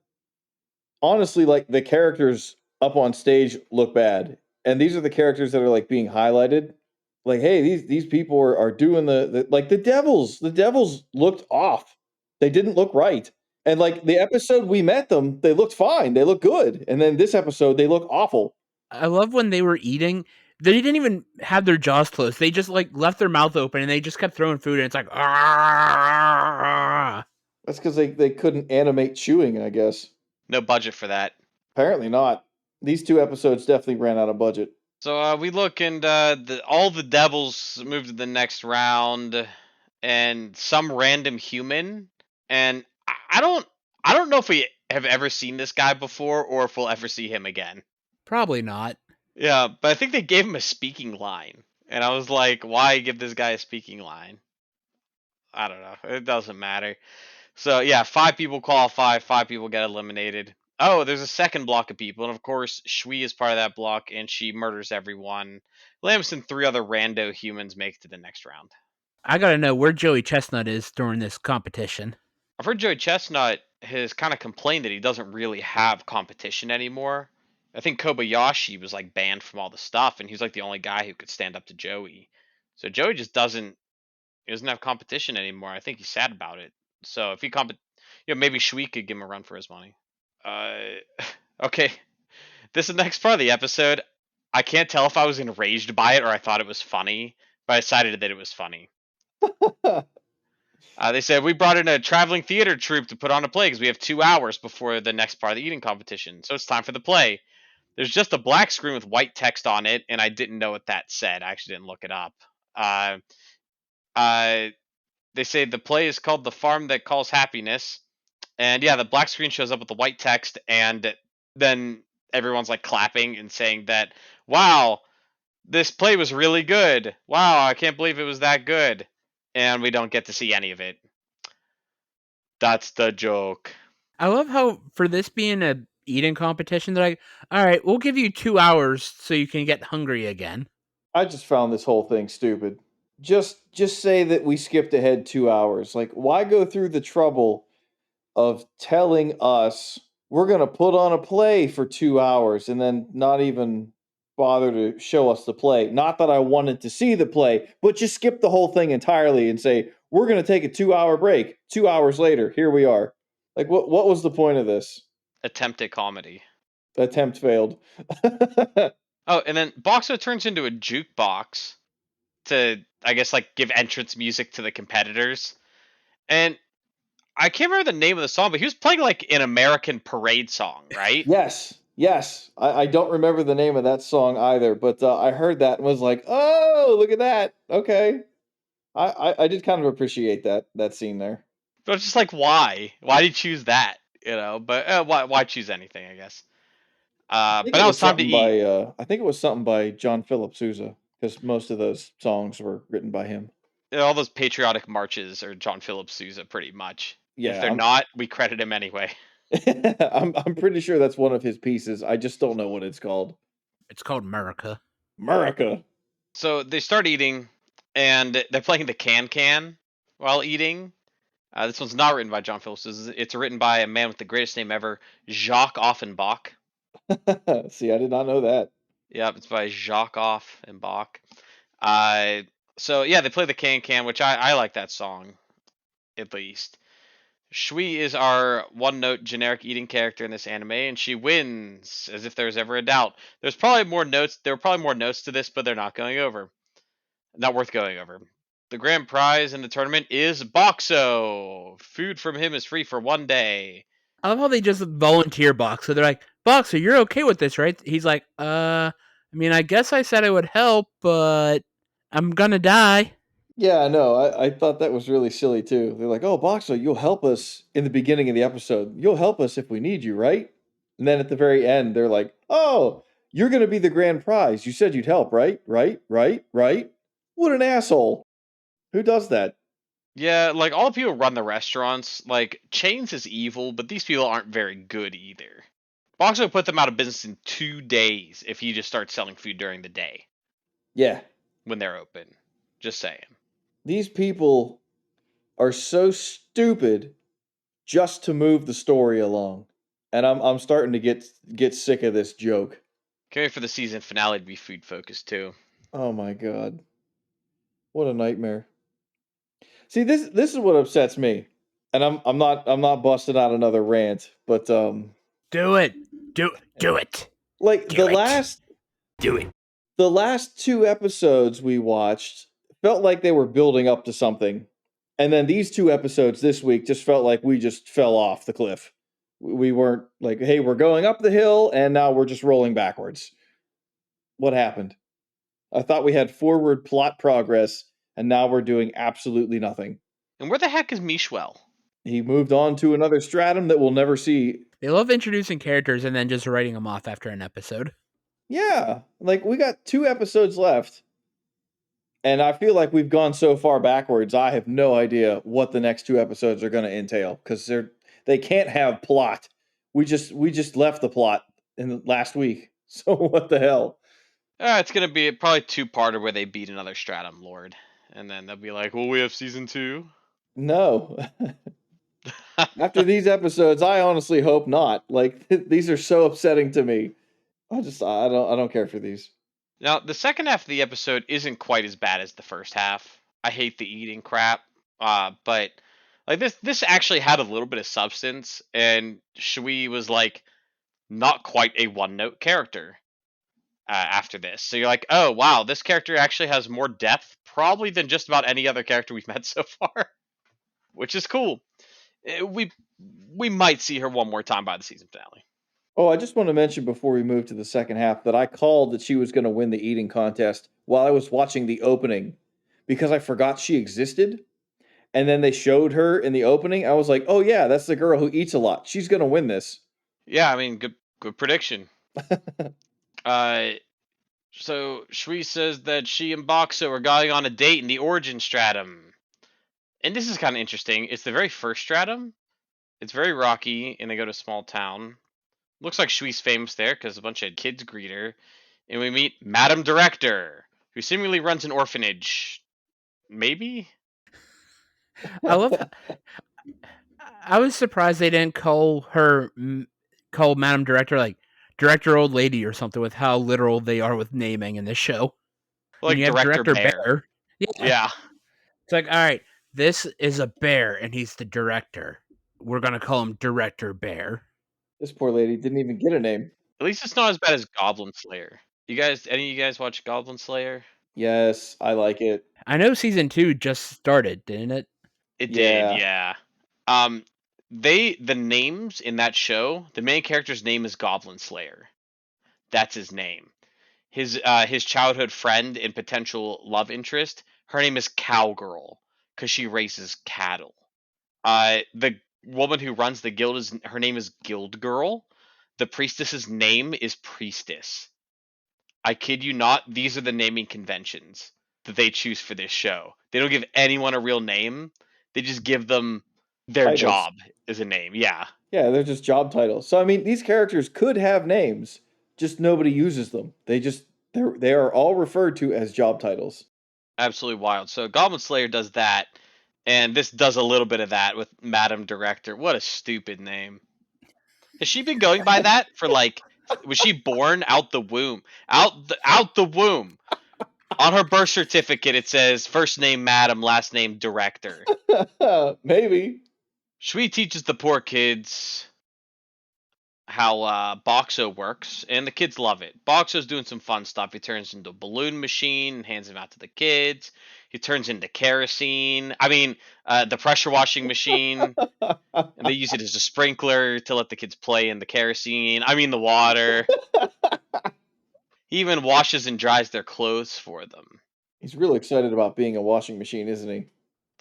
honestly, like the characters up on stage look bad. And these are the characters that are like being highlighted. Like, hey, these people are doing the like the devils. The devils looked off. They didn't look right. And like the episode we met them, they looked fine. They looked good. And then this episode, they look awful. I love when they were eating. They didn't even have their jaws closed. They just like left their mouth open and they just kept throwing food. And it's like, ah. That's because they couldn't animate chewing, I guess. No budget for that. Apparently not. These 2 episodes definitely ran out of budget. So we look, and all the devils move to the next round, and some random human, and I don't know if we have ever seen this guy before or if we'll ever see him again. Probably not. Yeah, but I think they gave him a speaking line, and I was like, why give this guy a speaking line? I don't know. It doesn't matter. So yeah, 5 people qualify, 5 people get eliminated. Oh, there's a second block of people, and of course, Shui is part of that block, and she murders everyone. Lambs and 3 other rando humans make it to the next round. I gotta know where Joey Chestnut is during this competition. I've heard Joey Chestnut has kind of complained that he doesn't really have competition anymore. I think Kobayashi was like banned from all the stuff, and he's like the only guy who could stand up to Joey. So Joey just doesn't have competition anymore. I think he's sad about it. So if he maybe Shui could give him a run for his money. Okay. This is the next part of the episode. I can't tell if I was enraged by it or I thought it was funny, but I decided that it was funny. They said, we brought in a traveling theater troupe to put on a play because we have 2 hours before the next part of the eating competition. So it's time for the play. There's just a black screen with white text on it, and I didn't know what that said. I actually didn't look it up. They say the play is called The Farm That Calls Happiness. And yeah, the black screen shows up with the white text, and then everyone's like clapping and saying that, wow, this play was really good. Wow, I can't believe it was that good. And we don't get to see any of it. That's the joke. I love how for this being a eating competition. They're like, all right, we'll give you 2 hours so you can get hungry again. I just found this whole thing stupid. Just say that we skipped ahead 2 hours. Like, why go through the trouble of telling us we're gonna put on a play for 2 hours and then not even bother to show us the play? Not that I wanted to see the play, but just skip the whole thing entirely and say we're gonna take a 2 hour break. 2 hours later, here we are. Like, what was the point of this? Attempt at comedy. Attempt failed. Oh, and then Boxo turns into a jukebox to, I guess, like give entrance music to the competitors. And I can't remember the name of the song, but he was playing like an American parade song, right? Yes, yes. I don't remember the name of that song either, but I heard that and was like, "Oh, look at that." Okay, I did kind of appreciate that scene there. But it's just like, why? Why did you choose that? You know, but why choose anything? I guess. I think But it now was it's time to something eat. by I think it was something by John Philip Sousa because most of those songs were written by him. All those patriotic marches are John Philip Sousa, pretty much. If Yeah, they're not, we credit him anyway. I'm pretty sure that's one of his pieces. I just don't know what it's called. It's called America. America. So they start eating, and they're playing the can while eating. This one's not written by John Philip Sousa. It's written by a man with the greatest name ever, Jacques Offenbach. See, I did not know that. Yep, it's by Jacques Offenbach. Uh, so yeah, they play the can, which I like that song at least. Shui is our one-note generic eating character in this anime, and she wins as if there's ever a doubt. There's probably more notes. There were probably more notes to this, but they're not going over. Not worth going over. The grand prize in the tournament is Boxo. Food from him is free for 1 day. I love how they just volunteer Boxer. They're like, Boxer, you're okay with this, right? He's like, I mean, I guess I said it would help, but I'm gonna die. Yeah, I know. I thought that was really silly too. They're like, "Oh, Boxer, you'll help us in the beginning of the episode. You'll help us if we need you, right?" And then at the very end, they're like, "Oh, you're going to be the grand prize. You said you'd help, right? Right? Right? Right?" What an asshole. Who does that? Yeah, like all the people who run the restaurants, like Chains is evil, but these people aren't very good either. Boxo put them out of business in 2 days if he just starts selling food during the day Yeah. when they're open. Just saying. These people are so stupid just to move the story along. And I'm starting to get sick of this joke. Can't wait for the season finale to be food focused too. Oh my god. What a nightmare. See, this is what upsets me. And I'm not busting out another rant, but Do it. Do it. like Do it. Do it. the last two episodes we watched felt like they were building up to something. And then these two episodes this week just felt like we just fell off the cliff. We weren't like, "Hey, we're going up the hill and now we're just rolling backwards." What happened? I thought we had forward plot progress and now we're doing absolutely nothing. And where the heck is Mishwell? He moved on to another stratum that we'll never see. They love introducing characters and then just writing them off after an episode. Yeah, like we got 2 episodes left. And I feel like we've gone so far backwards. I have no idea what the next 2 episodes are going to entail because they can't have plot. We just left the plot in the last week. So what the hell? It's gonna be probably two-parter where they beat another Stratum Lord, and then they'll be like, "Well, we have season 2." No. After these episodes, I honestly hope not. Like these are so upsetting to me. I don't care for these. Now, the second half of the episode isn't quite as bad as the first half. I hate the eating crap, but like this actually had a little bit of substance, and Shui was like not quite a one-note character after this. So you're like, oh wow, this character actually has more depth, probably than just about any other character we've met so far, which is cool. We might see her one more time by the season finale. Oh, I just want to mention before we move to the second half that I called that she was going to win the eating contest while I was watching the opening because I forgot she existed. And then they showed her in the opening. I was like, "Oh yeah, that's the girl who eats a lot. She's going to win this." Yeah, I mean, good prediction. Uh, so Shui says that she and Boxo are going on a date in the Origin Stratum, and this is kind of interesting. It's the very first stratum. It's very rocky, and they go to a small town. Looks like Shui's famous there because a bunch of kids greet her, and we meet Madam Director, who seemingly runs an orphanage. Maybe. I love. I was surprised they didn't call her call Madam Director like Director Old Lady or something with how literal they are with naming in this show. When Like you have Director Director Bear. Bear, yeah, Yeah. it's like all right, this is a bear and he's the director. We're gonna call him Director Bear. This poor lady didn't even get a name. At least it's not as bad as Goblin Slayer. Any of you guys watch Goblin Slayer? Yes, I like it. I know season 2 just started, didn't it? It did, Yeah. yeah. The names in that show, the main character's name is Goblin Slayer. That's his name. His childhood friend and potential love interest, her name is Cowgirl because she raises cattle. The woman who runs the guild is her name is Guild Girl. The priestess's name is Priestess. I kid you not, these are the naming conventions that they choose for this show. They don't give anyone a real name. They just give them their Titles. job as a name. Yeah, Yeah, they're just job titles. So I mean, these characters could have names, just nobody uses them. They are all referred to as job titles. absolutely wild. So Goblin Slayer does that, and this does a little bit of that with Madam Director. What a stupid name. Has she been going by that for like? Was she born out the womb? Out the womb. On her birth certificate, it says first name Madam, last name Director. Maybe. Shui teaches the poor kids how Boxo works, and the kids love it. Boxo's doing some fun stuff. He turns into a balloon machine and hands them out to the kids. He turns into kerosene. The pressure washing machine, and they use it as a sprinkler to let the kids play in the kerosene. The water. He even washes and dries their clothes for them. He's really excited about being a washing machine, isn't he?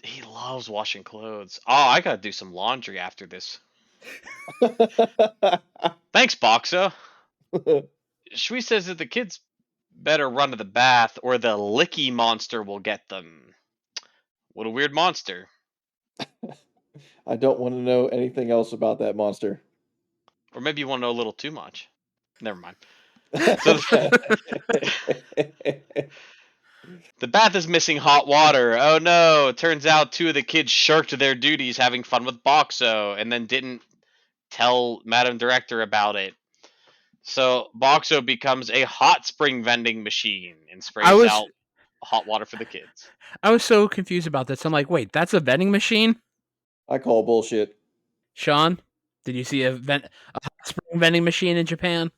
He loves washing clothes. Oh, I gotta do some laundry after this. Thanks, Boxo. Shui says that the kids better run to the bath or the licky monster will get them. What a weird monster. I don't want to know anything else about that monster. Or maybe you want to know a little too much. Never mind. So the bath is missing hot water. Oh no, it turns out two of the kids shirked their duties having fun with Boxo and then didn't tell Madam Director about it. So Boxo becomes a hot spring vending machine and I sprays was out hot water for the kids. I was so confused about this. I'm like, wait, that's a vending machine? I call bullshit. Sean, did you see a hot spring vending machine in Japan?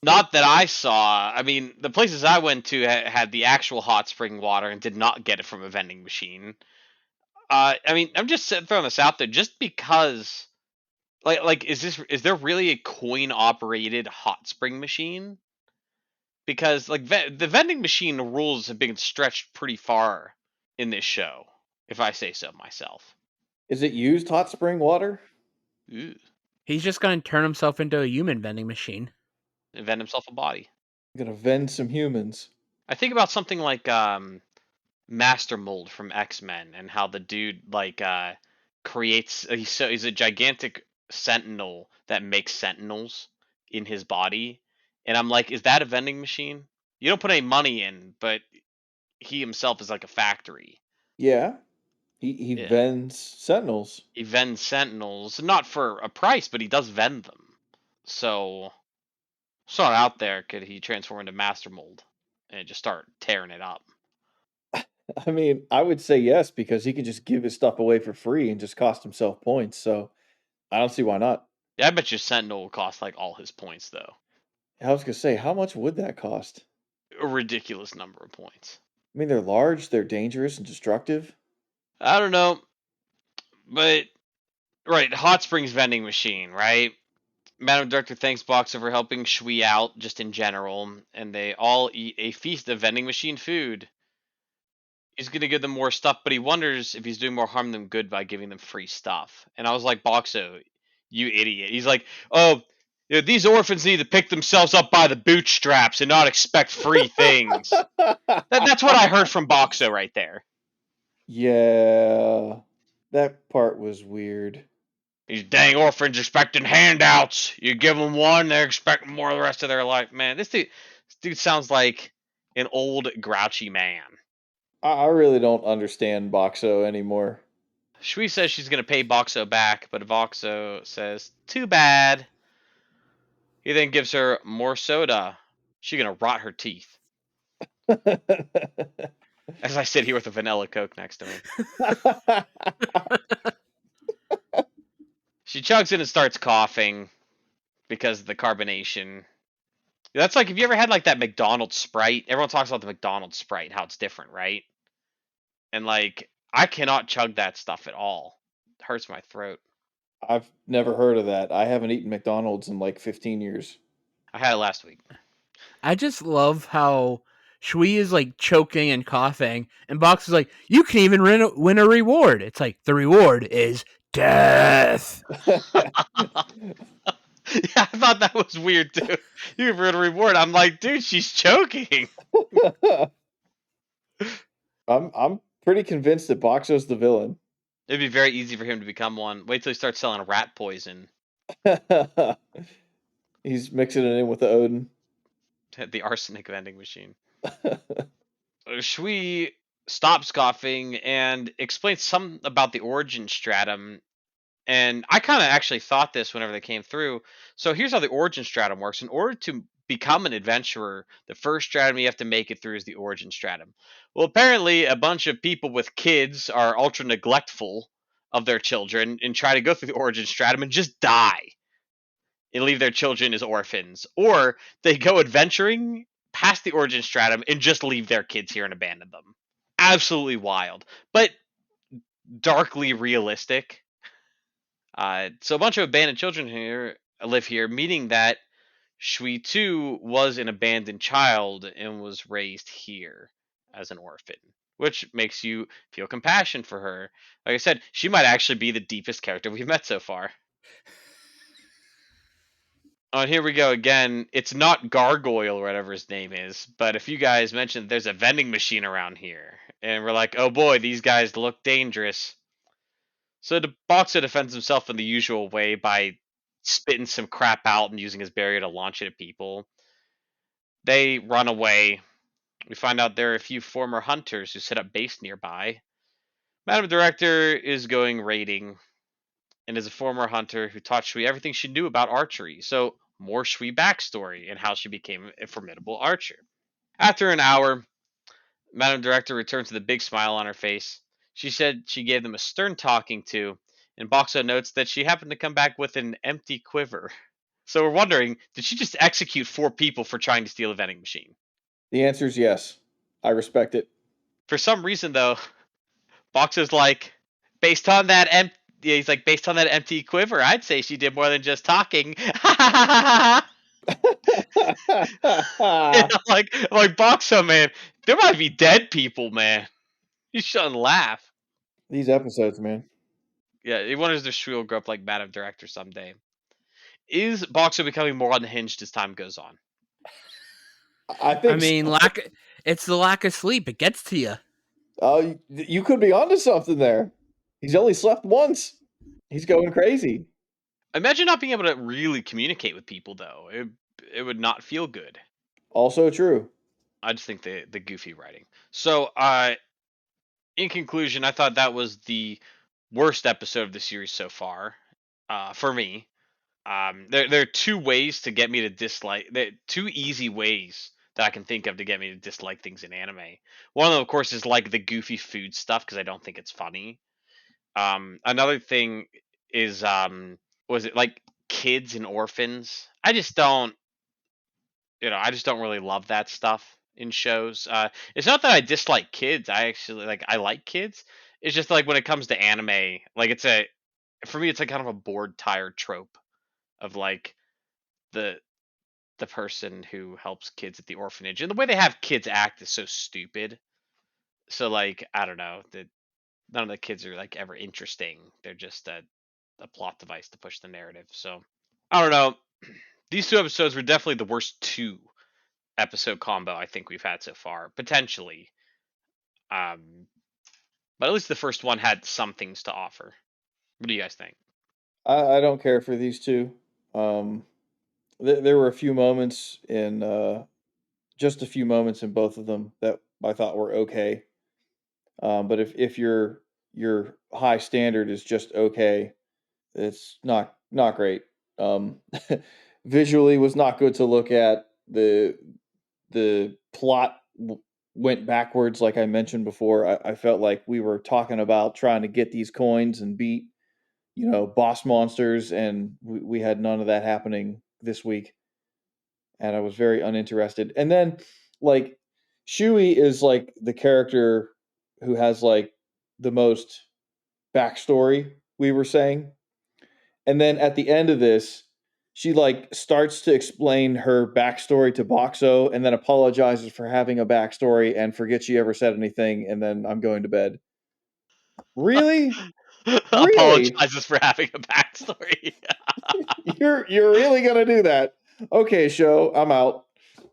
Not that I saw. The places I went to had the actual hot spring water and did not get it from a vending machine. I'm just throwing this out there just because, is there really a coin operated hot spring machine? Because the vending machine rules have been stretched pretty far in this show, if I say so myself. Is it used hot spring water? Ooh, He's just going to turn himself into a human vending machine. invent himself a body. I'm gonna vend some humans. I think about something like Master Mold from X-Men and how the dude creates he's a gigantic sentinel that makes sentinels in his body, and I'm like, is that a vending machine? You don't put any money in, but he himself is like a factory. Yeah. He Yeah. vends sentinels. He vends sentinels, not for a price, but he does vend them. So someone out there, could he transform into Master Mold and just start tearing it up? I mean, I would say yes because he can just give his stuff away for free and just cost himself points. So I don't see why not. Yeah, I bet you Sentinel will cost like all his points though. I was gonna say, how much would that cost? A ridiculous number of points. I mean, they're large, they're dangerous and destructive. I don't know, but right, Hot Springs vending machine, right? Madam Director thanks Boxer for helping Shui out just in general, and they all eat a feast of vending machine food. He's gonna give them more stuff, but he wonders if he's doing more harm than good by giving them free stuff. And I was like, Boxo, you idiot. He's like, oh, these orphans need to pick themselves up by the bootstraps and not expect free things. That's what I heard from Boxo right there. Yeah, that part was weird. These dang orphans expecting handouts. You give them one, they're expecting more the rest of their life. Man, this dude sounds like an old grouchy man. I really don't understand Boxo anymore. Shui says she's gonna pay Boxo back, but Boxo says, "Too bad." He then gives her more soda. She's gonna rot her teeth. As I sit here with a vanilla Coke next to me. She chugs in and starts coughing because of the carbonation. That's like, have you ever had like that McDonald's Sprite? Everyone talks about the McDonald's Sprite, how it's different, right? And like, I cannot chug that stuff at all. It hurts my throat. I've never heard of that. I haven't eaten McDonald's in like 15 years. I had it last week. I just love how Shui is like choking and coughing, and Box is like, "You can even win a reward." It's like the reward is death. Yeah, I thought that was weird too. You give her a reward. I'm like, dude, she's choking. I'm pretty convinced that Boxo's the villain. It'd be very easy for him to become one. Wait till he starts selling rat poison He's mixing it in with the Odin. at the arsenic vending machine. Shui stops coughing and explains something about the origin stratum. And I kind of actually thought this whenever they came through. So here's how the origin stratum works. In order to become an adventurer, the first stratum you have to make it through is the origin stratum. Well, apparently, a bunch of people with kids are ultra neglectful of their children and try to go through the origin stratum and just die and leave their children as orphans. Or they go adventuring past the origin stratum and just leave their kids here and abandon them. Absolutely wild, but darkly realistic. So a bunch of abandoned children here live here, meaning that Shui too was an abandoned child and was raised here as an orphan, which makes you feel compassion for her. Like I said, she might actually be the deepest character we've met so far. Oh, and here we go again. It's not Gargoyle or whatever his name is, but if you guys mentioned there's a vending machine around here, and we're like, oh boy, these guys look dangerous. So the Boxer defends himself in the usual way by spitting some crap out and using his barrier to launch it at people. They run away. We find out there are a few former hunters who set up base nearby. Madam Director is going raiding and is a former hunter who taught Shui everything she knew about archery. So more Shui backstory and how she became a formidable archer. After an hour, Madam Director returns with a big smile on her face. She said she gave them a stern talking to, and Boxo notes that she happened to come back with an empty quiver. So we're wondering, did she just execute 4 people for trying to steal a vending machine? The answer is yes. I respect it. For some reason, though, Boxo's like, based on that empty. Yeah, he's like, based on that empty quiver, I'd say she did more than just talking. And I'm like, Boxo, man, there might be dead people, man. You shouldn't laugh. These episodes, man. Yeah, he wonders if Shui will grow up like Madam Director someday. Is Boxer becoming more unhinged as time goes on? I I think mean, it's the lack of sleep. It gets to you. you could be onto something there. He's only slept once. He's going crazy. Imagine not being able to really communicate with people, though. It would not feel good. Also true. I just think the goofy writing. So, in conclusion, I thought that was the worst episode of the series so far, for me. There are 2 ways to get me to dislike. 2 easy ways that I can think of to get me to dislike things in anime. One of them, of course, is like the goofy food stuff because I don't think it's funny. Another thing is was it like kids and orphans? I just don't really love that stuff in shows. It's not that I dislike kids. I actually I like kids. It's just like when it comes to anime, like for me it's like kind of a bored, tired trope of like the the person who helps kids at the orphanage and the way they have kids act is so stupid. So like I don't know, none of the kids are like ever interesting. They're just a plot device to push the narrative. So I don't know. These 2 episodes were definitely the worst 2 episode combo I think we've had so far, potentially. Um, but at least the first one had some things to offer. What do you guys think? I don't care for these two. Um, there were a few moments in just a few moments in both of them that I thought were okay. But if your high standard is just okay, it's not great. Um, visually was not good to look at. The plot went backwards, like I mentioned before. I felt like we were talking about trying to get these coins and beat, boss monsters, and we had none of that happening this week, and I was very uninterested. And then, like, Shui is like the character who has like the most backstory. We were saying, and then at the end of this, she like starts to explain her backstory to Boxo, and then apologizes for having a backstory and forgets she ever said anything. And then I'm going to bed. Really, really, Apologizes for having a backstory. you're really gonna do that? Okay, show. I'm out.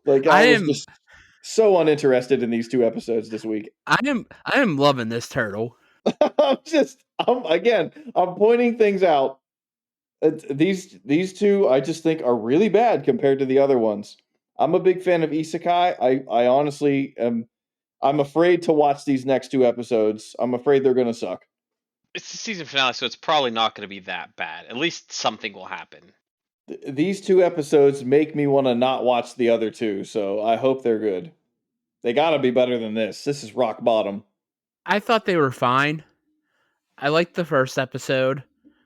Like I I was am just so uninterested in these two episodes this week. I am loving this turtle. I'm pointing things out. These two I just think are really bad compared to the other ones. I'm a big fan of Isekai. I honestly am. I'm afraid to watch these next two episodes. I'm afraid they're gonna suck. It's the season finale, so it's probably not going to be that bad. At least something will happen. These two episodes make me want to not watch the other two, so I hope they're good. They gotta be better than this. This is rock bottom. I thought they were fine. I liked the first episode.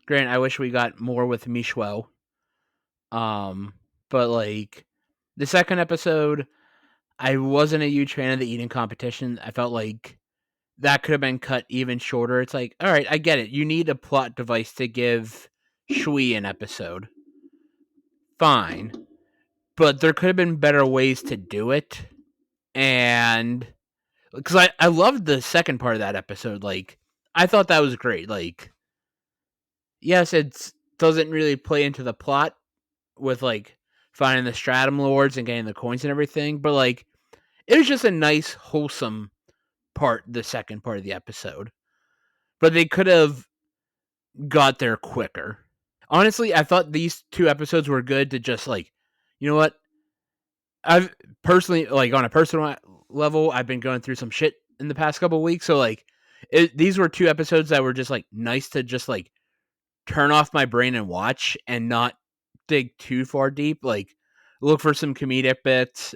Grant, I wish we got more with Michelle. Um, but like the second episode, I wasn't a huge fan of the eating competition. I felt like that could have been cut even shorter. It's like, all right, I get it. You need a plot device to give Shui an episode. Fine. But there could have been better ways to do it. And because I loved the second part of that episode. Like, I thought that was great. Like, yes, it doesn't really play into the plot with like finding the stratum lords and getting the coins and everything, but like it was just a nice, wholesome part, the second part of the episode. But they could have got there quicker. Honestly, I thought these two episodes were good to just like, you know what? I've personally, like on a personal level, I've been going through some shit in the past couple of weeks. So like, these were two episodes that were just like nice to just like turn off my brain and watch and not dig too far deep. Like, look for some comedic bits,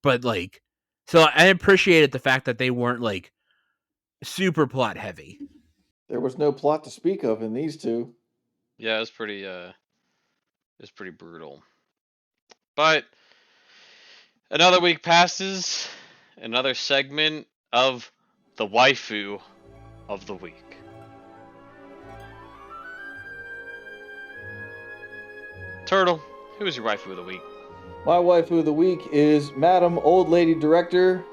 but like, so I appreciated the fact that they weren't like super plot heavy. There was no plot to speak of in these two. Yeah, it's pretty brutal. But another week passes, another segment of the waifu of the week. Turtle, who is your waifu of the week? My waifu of the week is Madam Old Lady Director.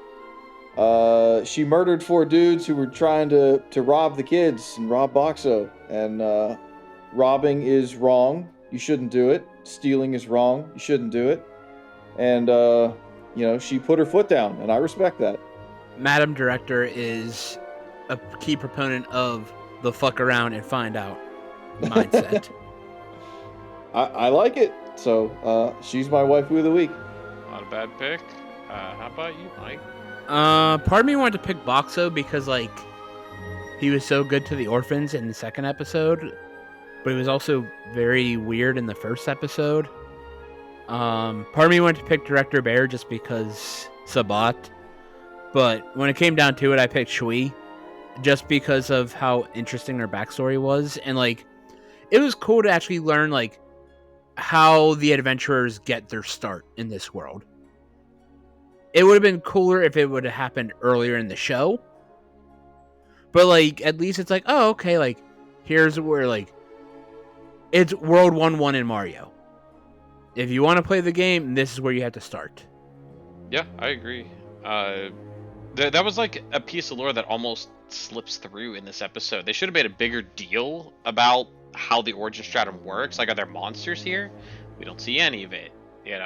She murdered four dudes who were trying to rob the kids and rob Boxo. And robbing is wrong. You shouldn't do it. Stealing is wrong. You shouldn't do it. And she put her foot down, and I respect that. Madam Director is a key proponent of the fuck around and find out mindset. I like it. So she's my waifu of the week. Not a bad pick. How about you, Mike? Part of me wanted to pick Boxo because like he was so good to the orphans in the second episode, but he was also very weird in the first episode. Part of me wanted to pick Director Bear just because Sabat, but when it came down to it, I picked Shui just because of how interesting their backstory was, and like it was cool to actually learn like how the adventurers get their start in this world. It would have been cooler if it would have happened earlier in the show. But like at least it's like, oh, okay, like here's where like it's World 1-1 in Mario. If you want to play the game, this is where you have to start. Yeah, I agree. That was like a piece of lore that almost slips through in this episode. They should have made a bigger deal about how the origin stratum works. Like, are there monsters here? We don't see any of it. It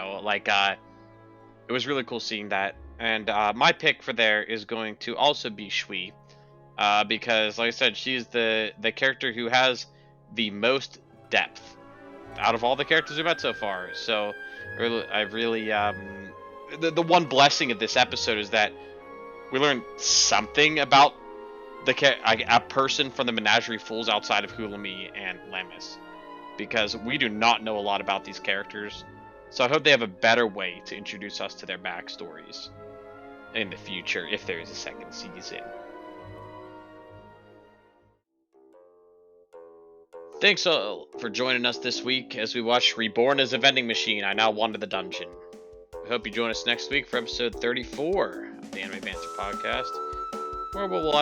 was really cool seeing that. And my pick for there is going to also be Shui, because, like I said, she's the character who has the most depth out of all the characters we met so far. So I really the one blessing of this episode is that we learned something about a person from the Menagerie Fools outside of Hulami and Lemus, because we do not know a lot about these characters. So I hope they have a better way to introduce us to their backstories in the future if there is a second season. Thanks for joining us this week as we watch Reborn as a Vending Machine. I Now Wander the Dungeon. We hope you join us next week for episode 34 of the Anime Banter podcast, where we'll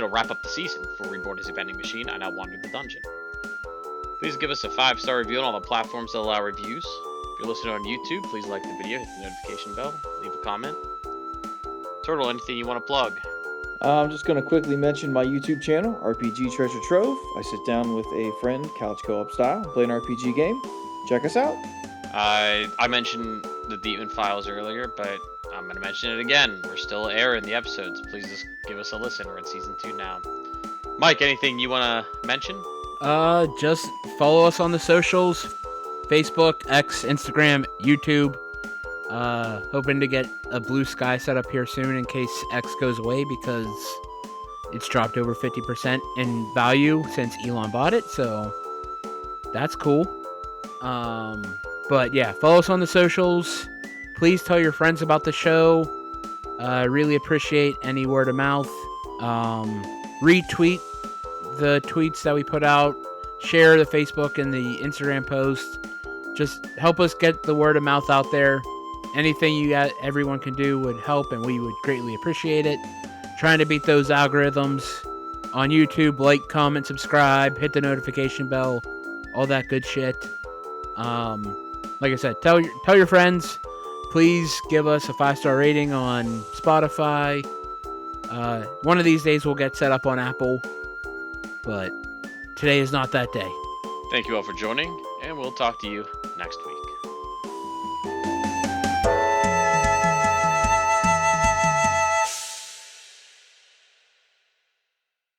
wrap up the season for Reborn as a Vending Machine. I Now Wander the Dungeon. Please give us a 5-star review on all the platforms that allow reviews. If you're listening on YouTube, please like the video, hit the notification bell, leave a comment. Turtle, anything you want to plug? I'm just going to quickly mention my YouTube channel, RPG Treasure Trove. I sit down with a friend, couch co-op style, play an RPG game. Check us out. I mentioned the Demon Files earlier, but I'm going to mention it again. We're still airing the episodes. Please just give us a listen. We're in season 2 now. Mike, anything you want to mention? Just follow us on the socials: Facebook, X, Instagram, YouTube. Hoping to get a Blue Sky set up here soon in case X goes away, because it's dropped over 50% in value since Elon bought it, so that's cool. But yeah, follow us on the socials. Please tell your friends about the show. Really appreciate any word of mouth. Retweet the tweets that we put out. Share the Facebook and the Instagram post. Just help us get the word of mouth out there. Anything everyone can do would help, and we would greatly appreciate it. Trying to beat those algorithms on YouTube. Like, comment, subscribe, hit the notification bell, all that good shit. Like I said, tell your friends. Please give us a 5-star rating on Spotify. One of these days we'll get set up on Apple, but today is not that day. Thank you all for joining, and we'll talk to you next week.